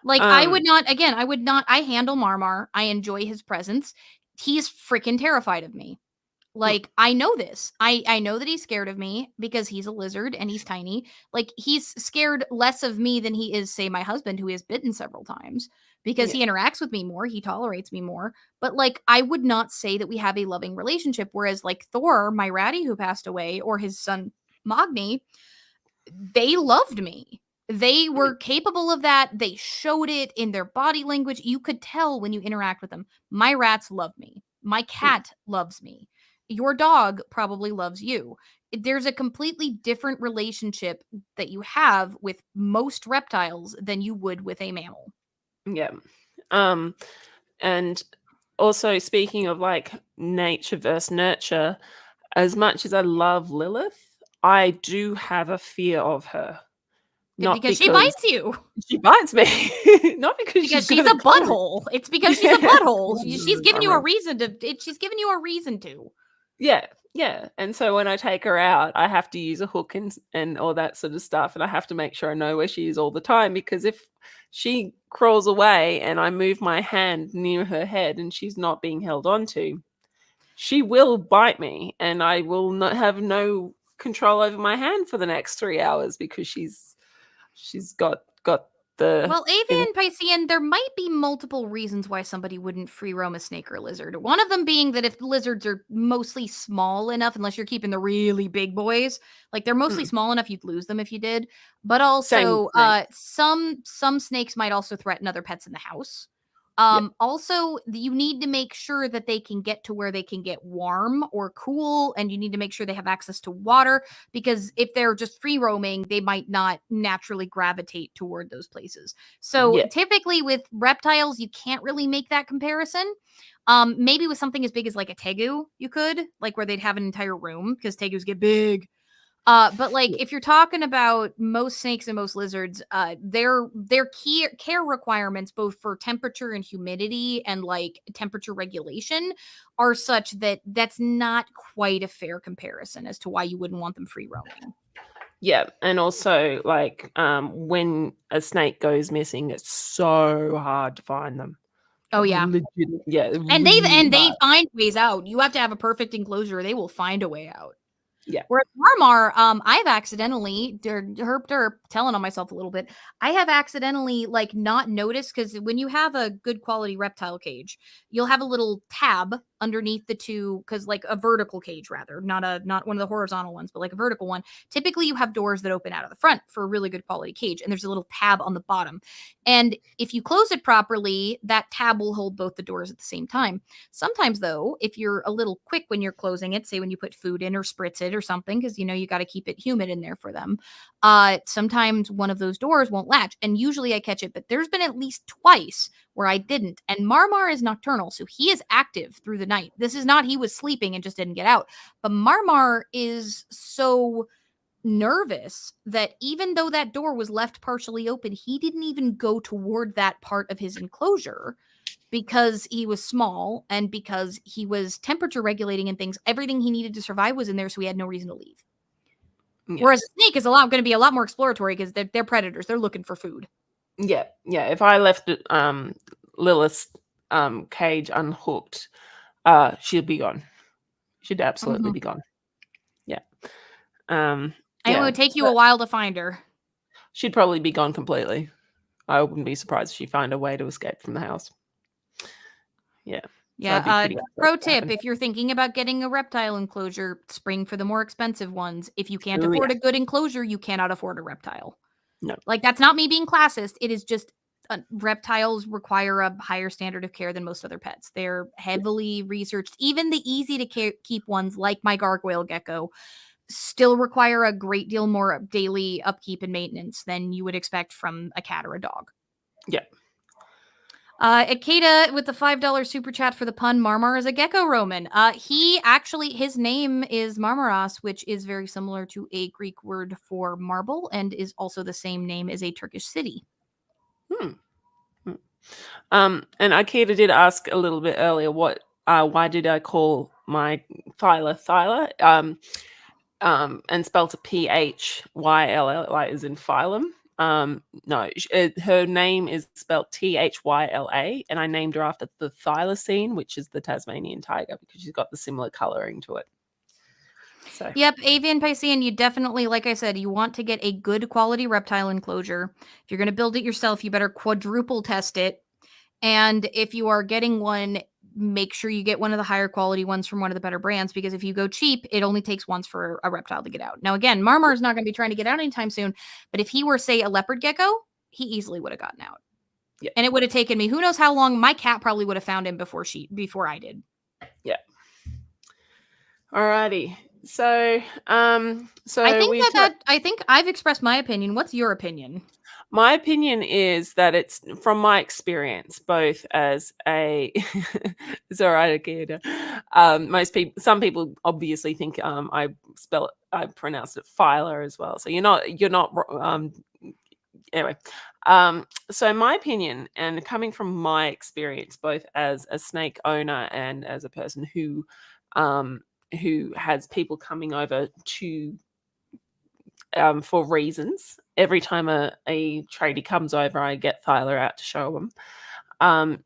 Like, I would not, I handle Marmar. I enjoy his presence. He's freaking terrified of me. Like, I know this. I know that he's scared of me because he's a lizard and he's tiny. Like, he's scared less of me than he is, say, my husband, who he has bitten several times because he interacts with me more. He tolerates me more. But, like, I would not say that we have a loving relationship. Whereas, like, Thor, my ratty who passed away, or his son, Magni, they loved me. They were capable of that. They showed it in their body language. You could tell when you interact with them. My rats love me. My cat loves me. Your dog probably loves you. There's a completely different relationship that you have with most reptiles than you would with a mammal. Yeah. And also, speaking of like nature versus nurture, as much as I love Lilith, I do have a fear of her. Not because she bites you. She bites me. Not because she's a butthole. It's because she's a butthole. She's giving you a reason to. She's giving you a reason to. Yeah. Yeah. And so when I take her out, I have to use a hook and all that sort of stuff. And I have to make sure I know where she is all the time, because if she crawls away and I move my hand near her head and she's not being held onto, she will bite me and I will not have no control over my hand for the next 3 hours because she's got the... Well, Avian Piscean, there might be multiple reasons why somebody wouldn't free roam a snake or a lizard. One of them being that if lizards are mostly small enough, unless you're keeping the really big boys, like they're mostly small enough, you'd lose them if you did. But also, some snakes might also threaten other pets in the house. Also, you need to make sure that they can get to where they can get warm or cool, and you need to make sure they have access to water, because if they're just free roaming, they might not naturally gravitate toward those places. So Yeah. typically with reptiles, you can't really make that comparison. Maybe with something as big as like a tegu, you could, like where they'd have an entire room, because tegus get big. But like if you're talking about most snakes and most lizards, their key care requirements, both for temperature and humidity and like temperature regulation, are such that that's not quite a fair comparison as to why you wouldn't want them free roaming. Yeah, and also like when a snake goes missing, it's so hard to find them. Oh yeah, yeah, and really they hard. find ways out. You have to have a perfect enclosure; they will find a way out. Yeah. Whereas Marmar, I've accidentally derp telling on myself a little bit. I have accidentally like not noticed, because when you have a good quality reptile cage, you'll have a little tab underneath the two, because like a vertical cage, rather, not one of the horizontal ones, but like a vertical one. Typically, you have doors that open out of the front for a really good quality cage, and there's a little tab on the bottom. And if you close it properly, that tab will hold both the doors at the same time. Sometimes, though, if you're a little quick when you're closing it, say when you put food in or spritz it or something, because you got to keep it humid in there for them, sometimes one of those doors won't latch. And usually I catch it, but there's been at least twice where I didn't. And Marmar is nocturnal, so he is active through the night. This is not he was sleeping and just didn't get out. But Marmar is so nervous that even though that door was left partially open, he didn't even go toward that part of his enclosure, because he was small and because he was temperature regulating and things. Everything he needed to survive was in there, so he had no reason to leave. Yeah. Whereas a snake is going to be a lot more exploratory, because they're predators. They're looking for food. Yeah. If I left Lilith's cage unhooked, she'd be gone. She'd absolutely be gone. Yeah. And it would take you a while to find her. She'd probably be gone completely. I wouldn't be surprised if she found a way to escape from the house. Yeah. Yeah. Pro tip: if you're thinking about getting a reptile enclosure, spring for the more expensive ones. If you can't afford a good enclosure, you cannot afford a reptile. No. Like, that's not me being classist. It is just reptiles require a higher standard of care than most other pets. They're heavily researched. Even the easy to keep ones like my gargoyle gecko still require a great deal more daily upkeep and maintenance than you would expect from a cat or a dog. Yeah. Akeda with the $5 super chat for the pun. Marmar is a gecko Roman. His name is Marmaras, which is very similar to a Greek word for marble, and is also the same name as a Turkish city. And Akeda did ask a little bit earlier, why did I call my Thyla? And spelled a Phyll, like as in phylum. No, her name is spelled Thyla, and I named her after the thylacine, which is the Tasmanian tiger, because she's got the similar coloring to it. So. Yep, avian Piscean, you definitely, like I said, you want to get a good quality reptile enclosure. If you're going to build it yourself, you better quadruple test it. And if you are getting one, make sure you get one of the higher quality ones from one of the better brands, because if you go cheap, it only takes once for a reptile to get out. Now, again, Marmar is not going to be trying to get out anytime soon, but if he were, say, a leopard gecko, he easily would have gotten out. Yeah. And it would have taken me, who knows how long. My cat probably would have found him before I did. Yeah. Alrighty. So I think I've expressed my opinion. What's your opinion? My opinion is that it's, from my experience, both as a it's all right, Akeda. Some people obviously think I pronounced it Phyla as well. So you're not anyway. So my opinion, and coming from my experience, both as a snake owner and as a person who has people coming over to for reasons. Every time a tradie comes over, I get Thyla out to show them. A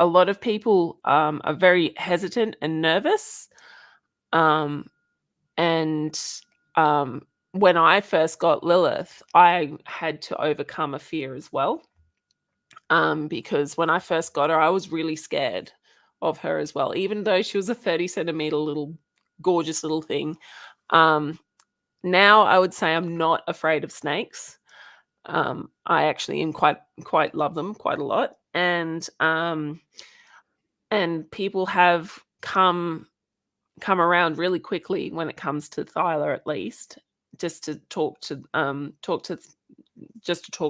lot of people are very hesitant and nervous. And when I first got Lilith, I had to overcome a fear as well. Because when I first got her, I was really scared of her as well, even though she was a 30-centimeter little gorgeous little thing. Now I would say I'm not afraid of snakes. I actually am quite love them quite a lot, and people have come around really quickly when it comes to Thyla, at least, just to talk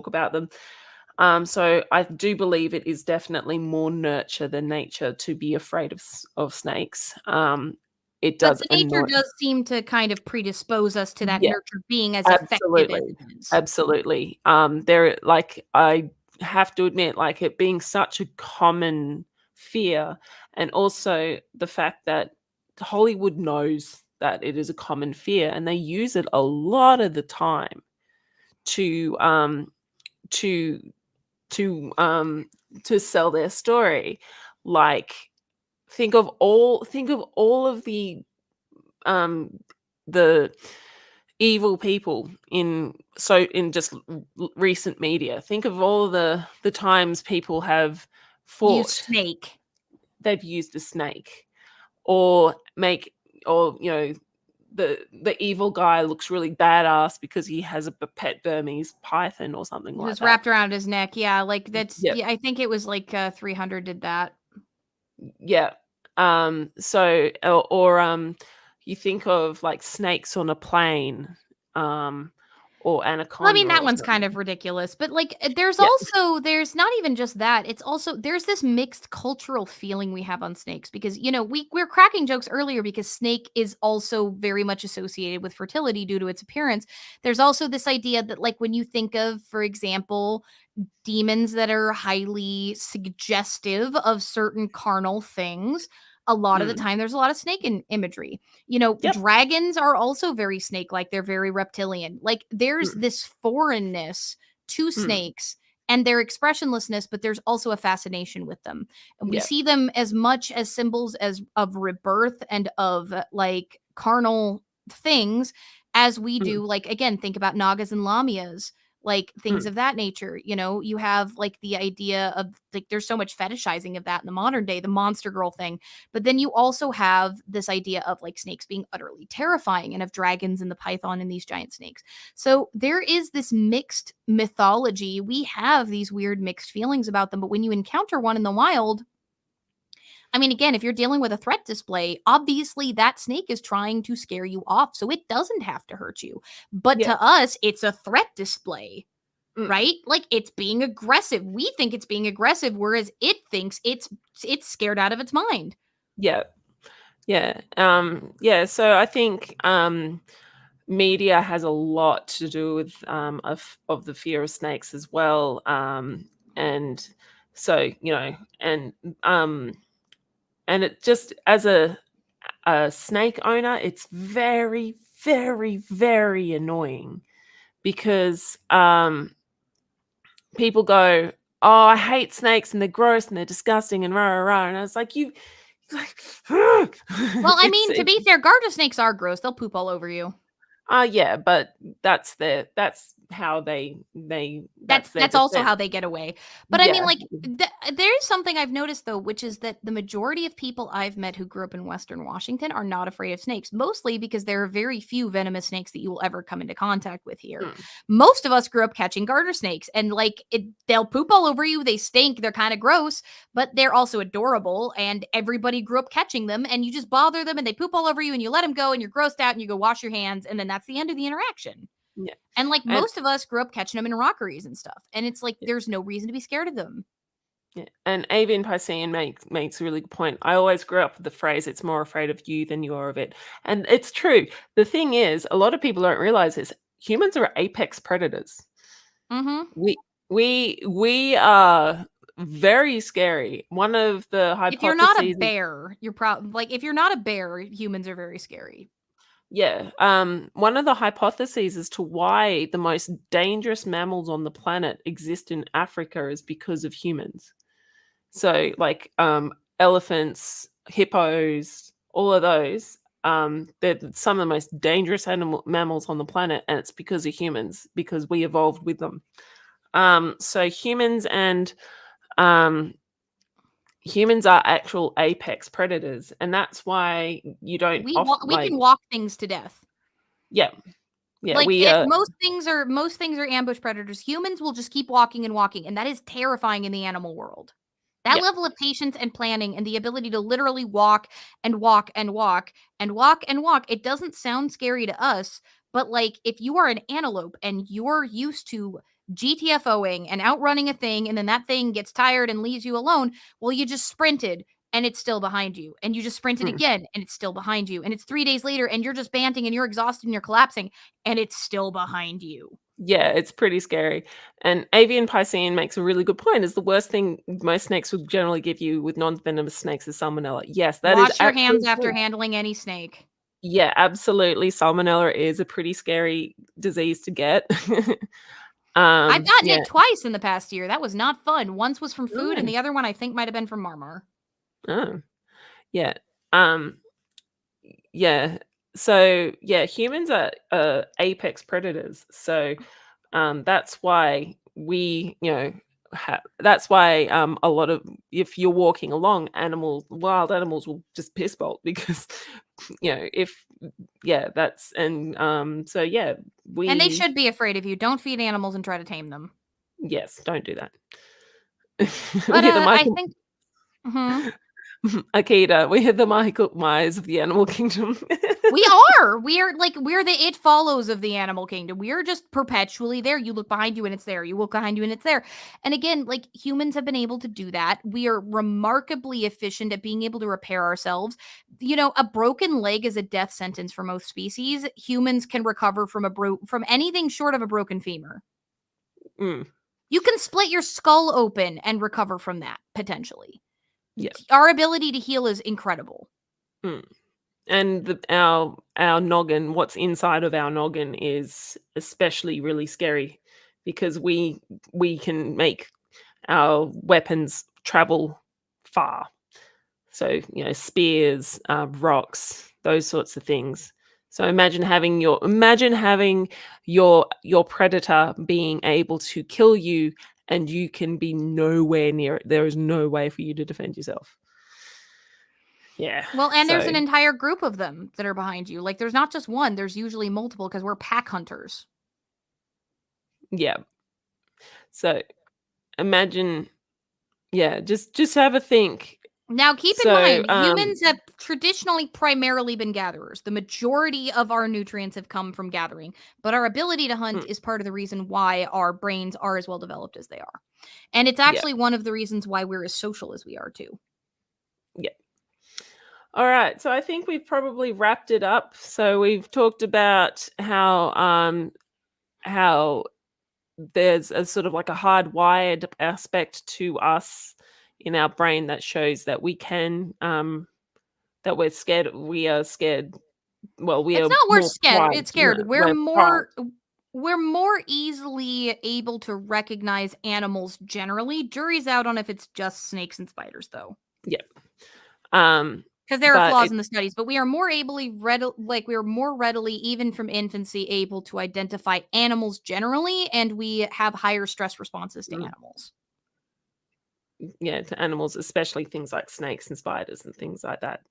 about them. So I do believe it is definitely more nurture than nature to be afraid of snakes. It But does the nature annoy. does seem to kind of predispose us to that Yeah, nurture being as effective as absolutely, it is. absolutely. There, like, I have to admit, like, it being such a common fear, and also the fact that Hollywood knows that it is a common fear, and they use it a lot of the time to to to to sell their story. Like, think of all of um the evil people in just recent media. Think of all the times people have Use fought. snake. They've used a snake, or make or the evil guy looks really badass because he has a pet Burmese python or something It like was that. wrapped around his neck. Yeah, like that's. Yep. Yeah, I think it was like 300 did that. Yeah. So, or you think of like snakes on a plane, or Well, I anaconda mean, that or one's kind something. of ridiculous, but like there's Yeah. also there's not even just that. It's also there's this mixed cultural feeling we have on snakes because we're cracking jokes earlier because snake is also very much associated with fertility due to its appearance. There's also this idea that like when you think of, for example, demons that are highly suggestive of certain carnal things, a lot of the Mm. time there's a lot of snake imagery. Yep. Dragons are also very snake like, they're very reptilian. Like there's Mm. this foreignness to Mm. snakes and their expressionlessness, but there's also a fascination with them. And we Yep. see them as much as symbols as of rebirth and of like carnal things as we do. Mm. Like again, think about nagas and lamias, like things Mm. of that nature. You have like the idea of like there's so much fetishizing of that in the modern day, the monster girl thing. But then you also have this idea of like snakes being utterly terrifying and of dragons and the python and these giant snakes. So there is this mixed mythology. We have these weird mixed feelings about them, but when you encounter one in the wild, I mean, again, if you're dealing with a threat display, obviously that snake is trying to scare you off, so it doesn't have to hurt you. But Yeah. to us, it's a threat display, Mm. right? Like it's being aggressive. We think it's being aggressive, whereas it thinks it's scared out of its mind. Yeah. Yeah. Yeah. So I think media has a lot to do with of the fear of snakes as well. And so and it just, as a snake owner, it's very, very, very annoying because people go, "Oh, I hate snakes and they're gross and they're disgusting and rah rah rah," and I was like, "You." Like, Well, I it's mean, to be fair, garter snakes are gross. They'll poop all over you. yeah, but that's how that's their That's also defense. how they get away. But I mean, Yeah. like, there is something I've noticed though, which is that the majority of people I've met who grew up in Western Washington are not afraid of snakes, mostly because there are very few venomous snakes that you will ever come into contact with here. Mm. Most of us grew up catching garter snakes, and like, they'll poop all over you. They stink. They're kind of gross, but they're also adorable. And everybody grew up catching them, and you just bother them, and they poop all over you, and you let them go, and you're grossed out, and you go wash your hands, and then that's the end of the interaction. Yeah. And like And most of us grew up catching them in rockeries and stuff. And it's like yeah. there's no reason to be scared of them. Yeah. And Avian Piscean makes a really good point. I always grew up with the phrase, "It's more afraid of you than you are of it." And it's true. The thing is, a lot of people don't realize this. Humans are apex predators. Mm-hmm. We are very scary. One of the If you're not a hypotheses. bear, you're probably like if you're not a bear, humans are very scary. Yeah. One of the hypotheses as to why the most dangerous mammals on the planet exist in Africa is because of humans. So, like, elephants, hippos, all of those, they're some of the most dangerous mammals on the planet, and it's because of humans, because we evolved with them. So um, humans are actual apex predators, and that's why you don't We often can walk things to death. yeah. Yeah, like we most things are ambush predators. Humans will just keep walking and walking, and that is terrifying in the animal world. That Yeah. level of patience and planning and the ability to literally walk and walk and walk and walk and walk, it doesn't sound scary to us, but like if you are an antelope and you're used to GTFOing and outrunning a thing and then that thing gets tired and leaves you alone, well, you just sprinted and it's still behind you. And you just sprinted Mm. again and it's still behind you. And it's 3 days later and you're just panting and you're exhausted and you're collapsing and it's still behind you. Yeah, it's pretty scary. And Avian Piscean makes a really good point. Is the worst thing most snakes would generally give you with non-venomous snakes is salmonella. Yes, that is Wash your actually hands after true. handling any snake. Yeah, absolutely. Salmonella is a pretty scary disease to get. I've gotten Yeah. it twice in the past year. That was not fun. Once was from food, and Oh. the other one I think might have been from Marmar. Oh, yeah. Yeah. So yeah, humans are apex predators. So that's why we, that's why a lot of, if you're walking along, wild animals will just piss bolt because that's so yeah, And they should be afraid of you. Don't feed animals and try to tame them. yes, don't do that. But We are the I Michael think Mhm. Akita, we are the Michael Myers of the animal kingdom. we are. We're the It Follows of the animal kingdom. We are just perpetually there. You look behind you and it's there. You look behind you and it's there. And again, like humans have been able to do that. We are remarkably efficient at being able to repair ourselves. A broken leg is a death sentence for most species. Humans can recover from from anything short of a broken femur. Mm, You can split your skull open and recover from that potentially. yeah. Our ability to heal is incredible. Mm. And our noggin, what's inside of our noggin is especially really scary because we can make our weapons travel far. So, spears, rocks, those sorts of things. So imagine having your predator being able to kill you and you can be nowhere near it. There is no way for you to defend yourself. Yeah. Well, and there's so- an entire group of them that are behind you. Like there's not just one, there's usually multiple because we're pack hunters. Yeah. So imagine, just have a think. Now keep in So, mind, humans have traditionally primarily been gatherers. The majority of our nutrients have come from gathering, but our ability to hunt is part of the reason why our brains are as well developed as they are. And it's actually one of the reasons why we're as social as we are too. Yeah. All right. So I think we've probably wrapped it up. So we've talked about how there's a sort of like a hardwired aspect to us in our brain that shows that we can that we're scared. We are scared. Well, we It's are not we're more scared. primed, It's scared. we're primed. We're more easily able to recognize animals generally. Jury's out on if it's just snakes and spiders though. Yeah. Because there are But flaws in the studies, but we are more readily, even from infancy, able to identify animals generally, and we have higher stress responses to animals. Yeah, to animals, especially things like snakes and spiders and things like that.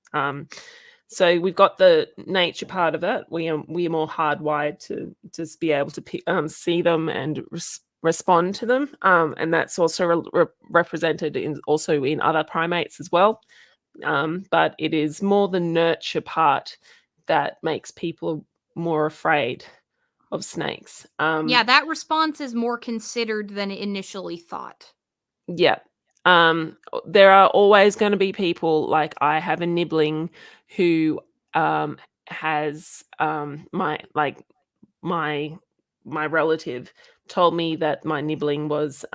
So we've got the nature part of it. We are more hardwired to just be able to see them and respond to them, and that's also represented in other primates as well. But it is more the nurture part that makes people more afraid of snakes. Yeah, that response is more considered than initially thought. Yeah. There are always going to be people, like I have a nibbling who has my relative told me that my nibbling was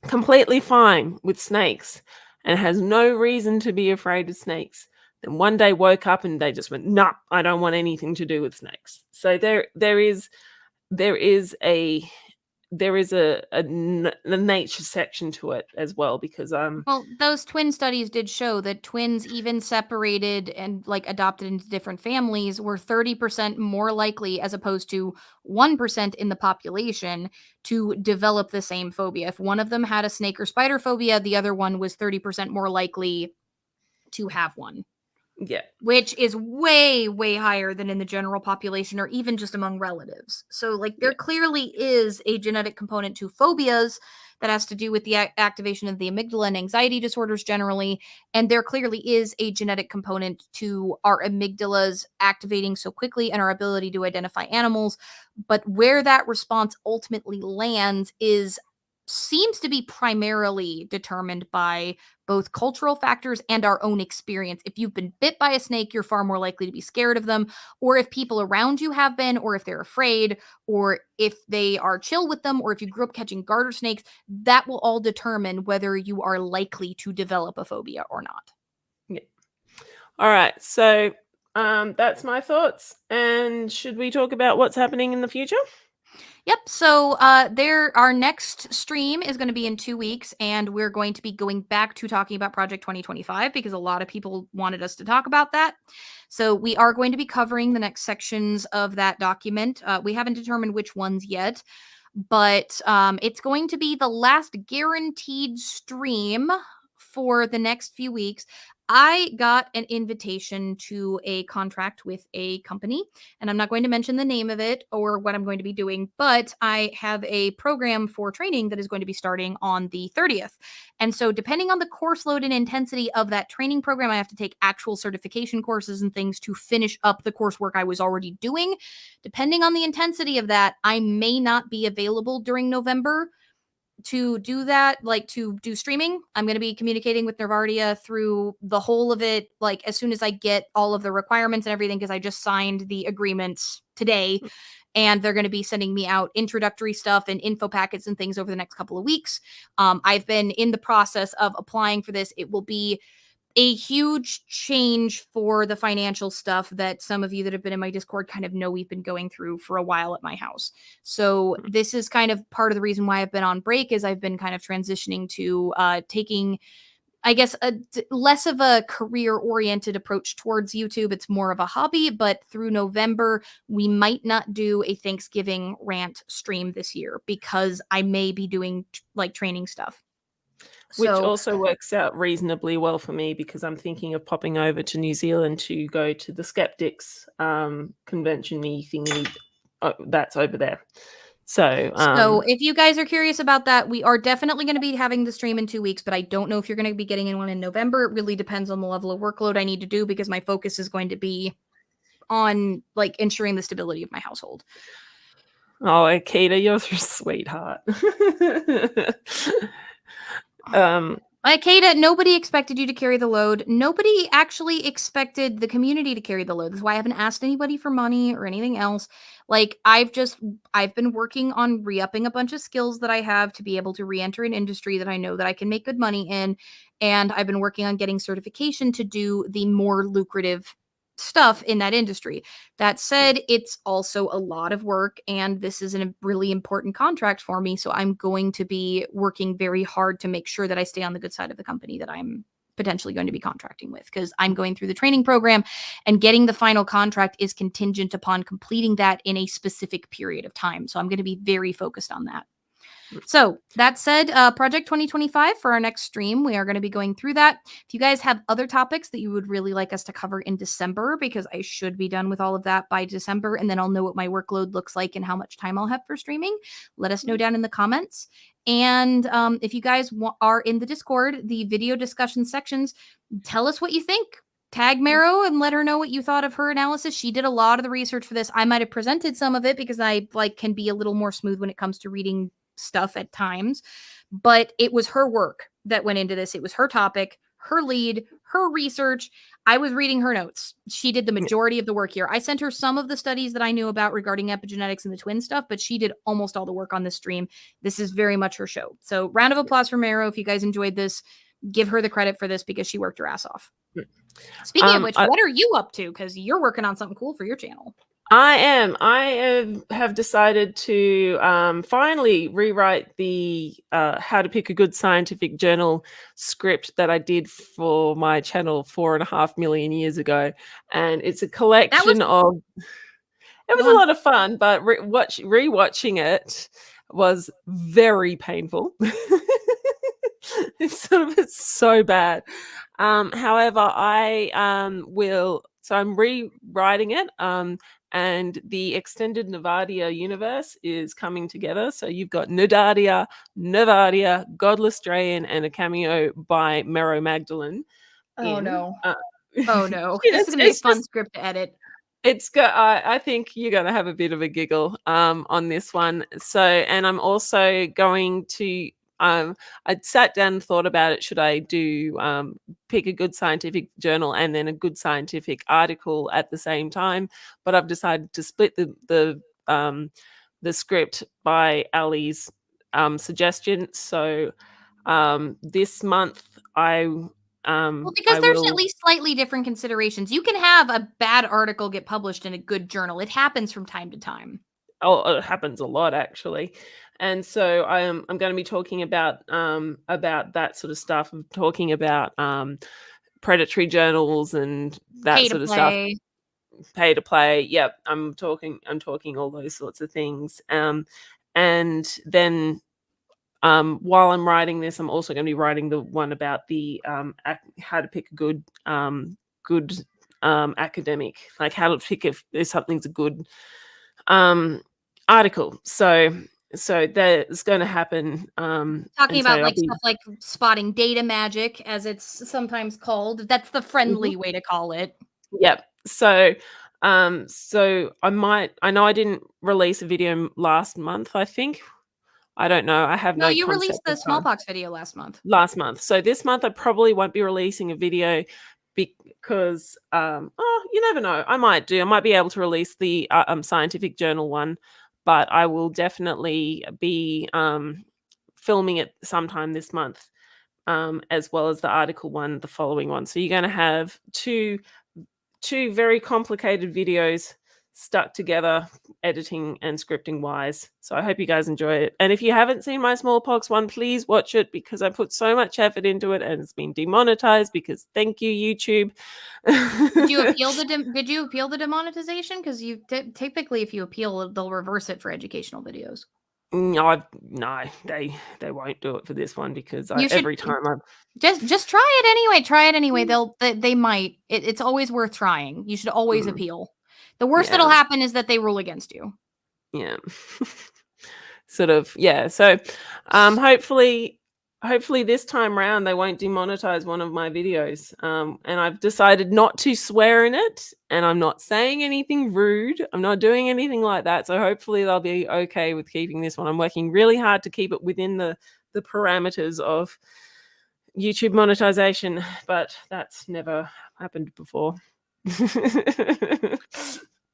completely fine with snakes and has no reason to be afraid of snakes. Then one day woke up and they just went, "Nah, I don't want anything to do with snakes." So there is a nature section to it as well, because Well, those twin studies did show that twins, even separated and like adopted into different families, were 30% more likely, as opposed to 1% in the population, to develop the same phobia. If one of them had a snake or spider phobia, the other one was 30% more likely to have one. Yeah. which is way, way higher than in the general population or even just among relatives. So, like, there clearly is a genetic component to phobias that has to do with the activation of the amygdala and anxiety disorders generally. And there clearly is a genetic component to our amygdalas activating so quickly and our ability to identify animals. But where that response ultimately lands seems to be primarily determined by both cultural factors and our own experience. If you've been bit by a snake, you're far more likely to be scared of them, or if people around you have been, or if they're afraid, or if they are chill with them, or if you grew up catching garter snakes, that will all determine whether you are likely to develop a phobia or not. Yeah. All right. So that's my thoughts. And should we talk about what's happening in the future? Yep. So our next stream is going to be in 2 weeks, and we're going to be going back to talking about Project 2025 because a lot of people wanted us to talk about that. So we are going to be covering the next sections of that document. We haven't determined which ones yet, but it's going to be the last guaranteed stream for the next few weeks. I got an invitation to a contract with a company, and I'm not going to mention the name of it or what I'm going to be doing, but I have a program for training that is going to be starting on the 30th. And so, depending on the course load and intensity of that training program, I have to take actual certification courses and things to finish up the coursework I was already doing. Depending on the intensity of that, I may not be available during November to do that, like to do streaming. I'm going to be communicating with Nervardia through the whole of it, like as soon as I get all of the requirements and everything, because I just signed the agreements today, and they're going to be sending me out introductory stuff and info packets and things over the next couple of weeks. I've been in the process of applying for this. It will be a huge change for the financial stuff that some of you that have been in my Discord kind of know we've been going through for a while at my house. So this is kind of part of the reason why I've been on break, is I've been kind of transitioning to taking, I guess, less of a career-oriented approach towards YouTube. It's more of a hobby, but through November, we might not do a Thanksgiving rant stream this year because I may be doing like training stuff. Which So, also works out reasonably well for me because I'm thinking of popping over to New Zealand to go to the Skeptics convention-y thingy that's over there. So if you guys are curious about that, we are definitely going to be having the stream in 2 weeks, but I don't know if you're going to be getting in one in November. It really depends on the level of workload I need to do because my focus is going to be on like ensuring the stability of my household. Oh, Akita, you're a sweetheart. Kata, nobody expected you to carry the load. Nobody actually expected the community to carry the load. That's why I haven't asked anybody for money or anything else. Like, I've been working on re-upping a bunch of skills that I have to be able to re-enter an industry that I know that I can make good money in. And I've been working on getting certification to do the more lucrative stuff in that industry. That said, it's also a lot of work, and this is a really important contract for me. So I'm going to be working very hard to make sure that I stay on the good side of the company that I'm potentially going to be contracting with, because I'm going through the training program, and getting the final contract is contingent upon completing that in a specific period of time. So I'm going to be very focused on that. So that said, Project 2025 for our next stream, we are going to be going through that. If you guys have other topics that you would really like us to cover in December, because I should be done with all of that by December, and then I'll know what my workload looks like and how much time I'll have for streaming, let us know down in the comments. And if you guys are in the Discord, the video discussion sections, tell us what you think. Tag Marrow and let her know what you thought of her analysis. She did a lot of the research for this. I might have presented some of it because I can be a little more smooth when it comes to reading stuff at times, but it was her work that went into this. It was her topic, her lead, her research. I was reading her notes. She did the majority of the work here. I sent her some of the studies that I knew about regarding epigenetics and the twin stuff, but she did almost all the work on this stream. This is very much her show. So round of applause for Marrow. If you guys enjoyed this, give her the credit for this because she worked her ass off. Speaking of which, what are you up to? Because you're working on something cool for your channel. I have decided to finally rewrite the how to pick a good scientific journal script that I did for my channel 4.5 million years ago, and it's a collection of. It was a lot of fun, but rewatching it was very painful. It's so bad. However, I will. So I'm rewriting it. And the extended Navadia universe is coming together. So you've got Nadadia, Godless Drayan, and a cameo by Mero Magdalene. Oh in. no. Uh, Oh no. yeah, This is gonna be a fun just script to edit. it's got. I think you're going to have a bit of a giggle on this one. So, and I'm also going to. I sat down and thought about it. Should I do pick a good scientific journal and then a good scientific article at the same time? But I've decided to split the script by Ali's suggestion. So this month Well, because I there's at will. least slightly different considerations. You can have a bad article get published in a good journal. It happens from time to time. Oh, it happens a lot actually. And so I'm going to be talking about that sort of stuff. I'm talking about predatory journals and that Pay to sort of stuff. play. Pay to play. Yep, I'm talking all those sorts of things. And then while I'm writing this, I'm also going to be writing the one about the how to pick a good academic, like how to pick if something's a good article. So that's going to happen. Talking And so about I'll like be stuff like spotting data magic, as it's sometimes called. That's the friendly way to call it. Yep. So I know I didn't release a video last month, I think. I don't know. I have No, no you released concept the of time. smallpox video last month. Last month. So this month I probably won't be releasing a video because you never know. I might be able to release the scientific journal one, but I will definitely be filming it sometime this month, as well as the article one the following one. So you're going to have two very complicated videos stuck together, editing and scripting wise. So I hope you guys enjoy it. And if you haven't seen my smallpox one, please watch it because I put so much effort into it and it's been demonetized because thank you, YouTube. Did you appeal the demonetization? Because you typically, if you appeal, they'll reverse it for educational videos. No, they won't do it for this one because every time I've just try it anyway. Try it anyway. They might. It's always worth trying. You should always appeal. The worst that'll happen is that they rule against you. Yeah. Sort of, yeah. So hopefully this time round they won't demonetize one of my videos. And I've decided not to swear in it, and I'm not saying anything rude. I'm not doing anything like that. So hopefully they'll be okay with keeping this one. I'm working really hard to keep it within the parameters of YouTube monetization, but that's never happened before.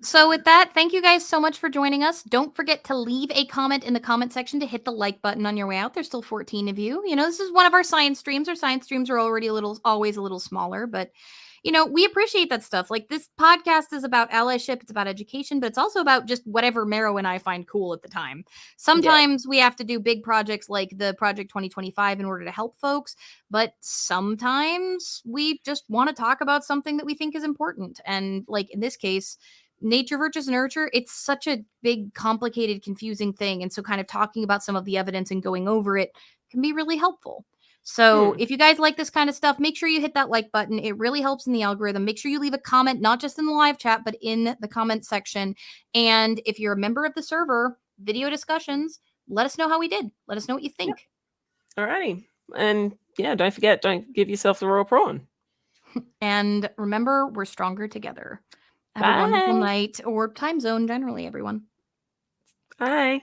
So with that, thank you guys so much for joining us. Don't forget to leave a comment in the comment section to hit the like button on your way out. There's still 14 of you. You know, this is one of our science streams. Our science streams are already always a little smaller, but you know, we appreciate that stuff. Like this podcast is about allyship, it's about education, but it's also about just whatever Mero and I find cool at the time. Sometimes we have to do big projects like the Project 2025 in order to help folks, but sometimes we just want to talk about something that we think is important. And like in this case, nature versus nurture, it's such a big, complicated, confusing thing. And so kind of talking about some of the evidence and going over it can be really helpful. So if you guys like this kind of stuff, make sure you hit that like button. It really helps in the algorithm. Make sure you leave a comment, not just in the live chat, but in the comment section. And if you're a member of the server, video discussions, let us know how we did. Let us know what you think. All righty. And yeah, don't forget, don't give yourself the raw prawn. And remember, we're stronger together. Have Bye. a wonderful night or time zone generally, everyone. Bye.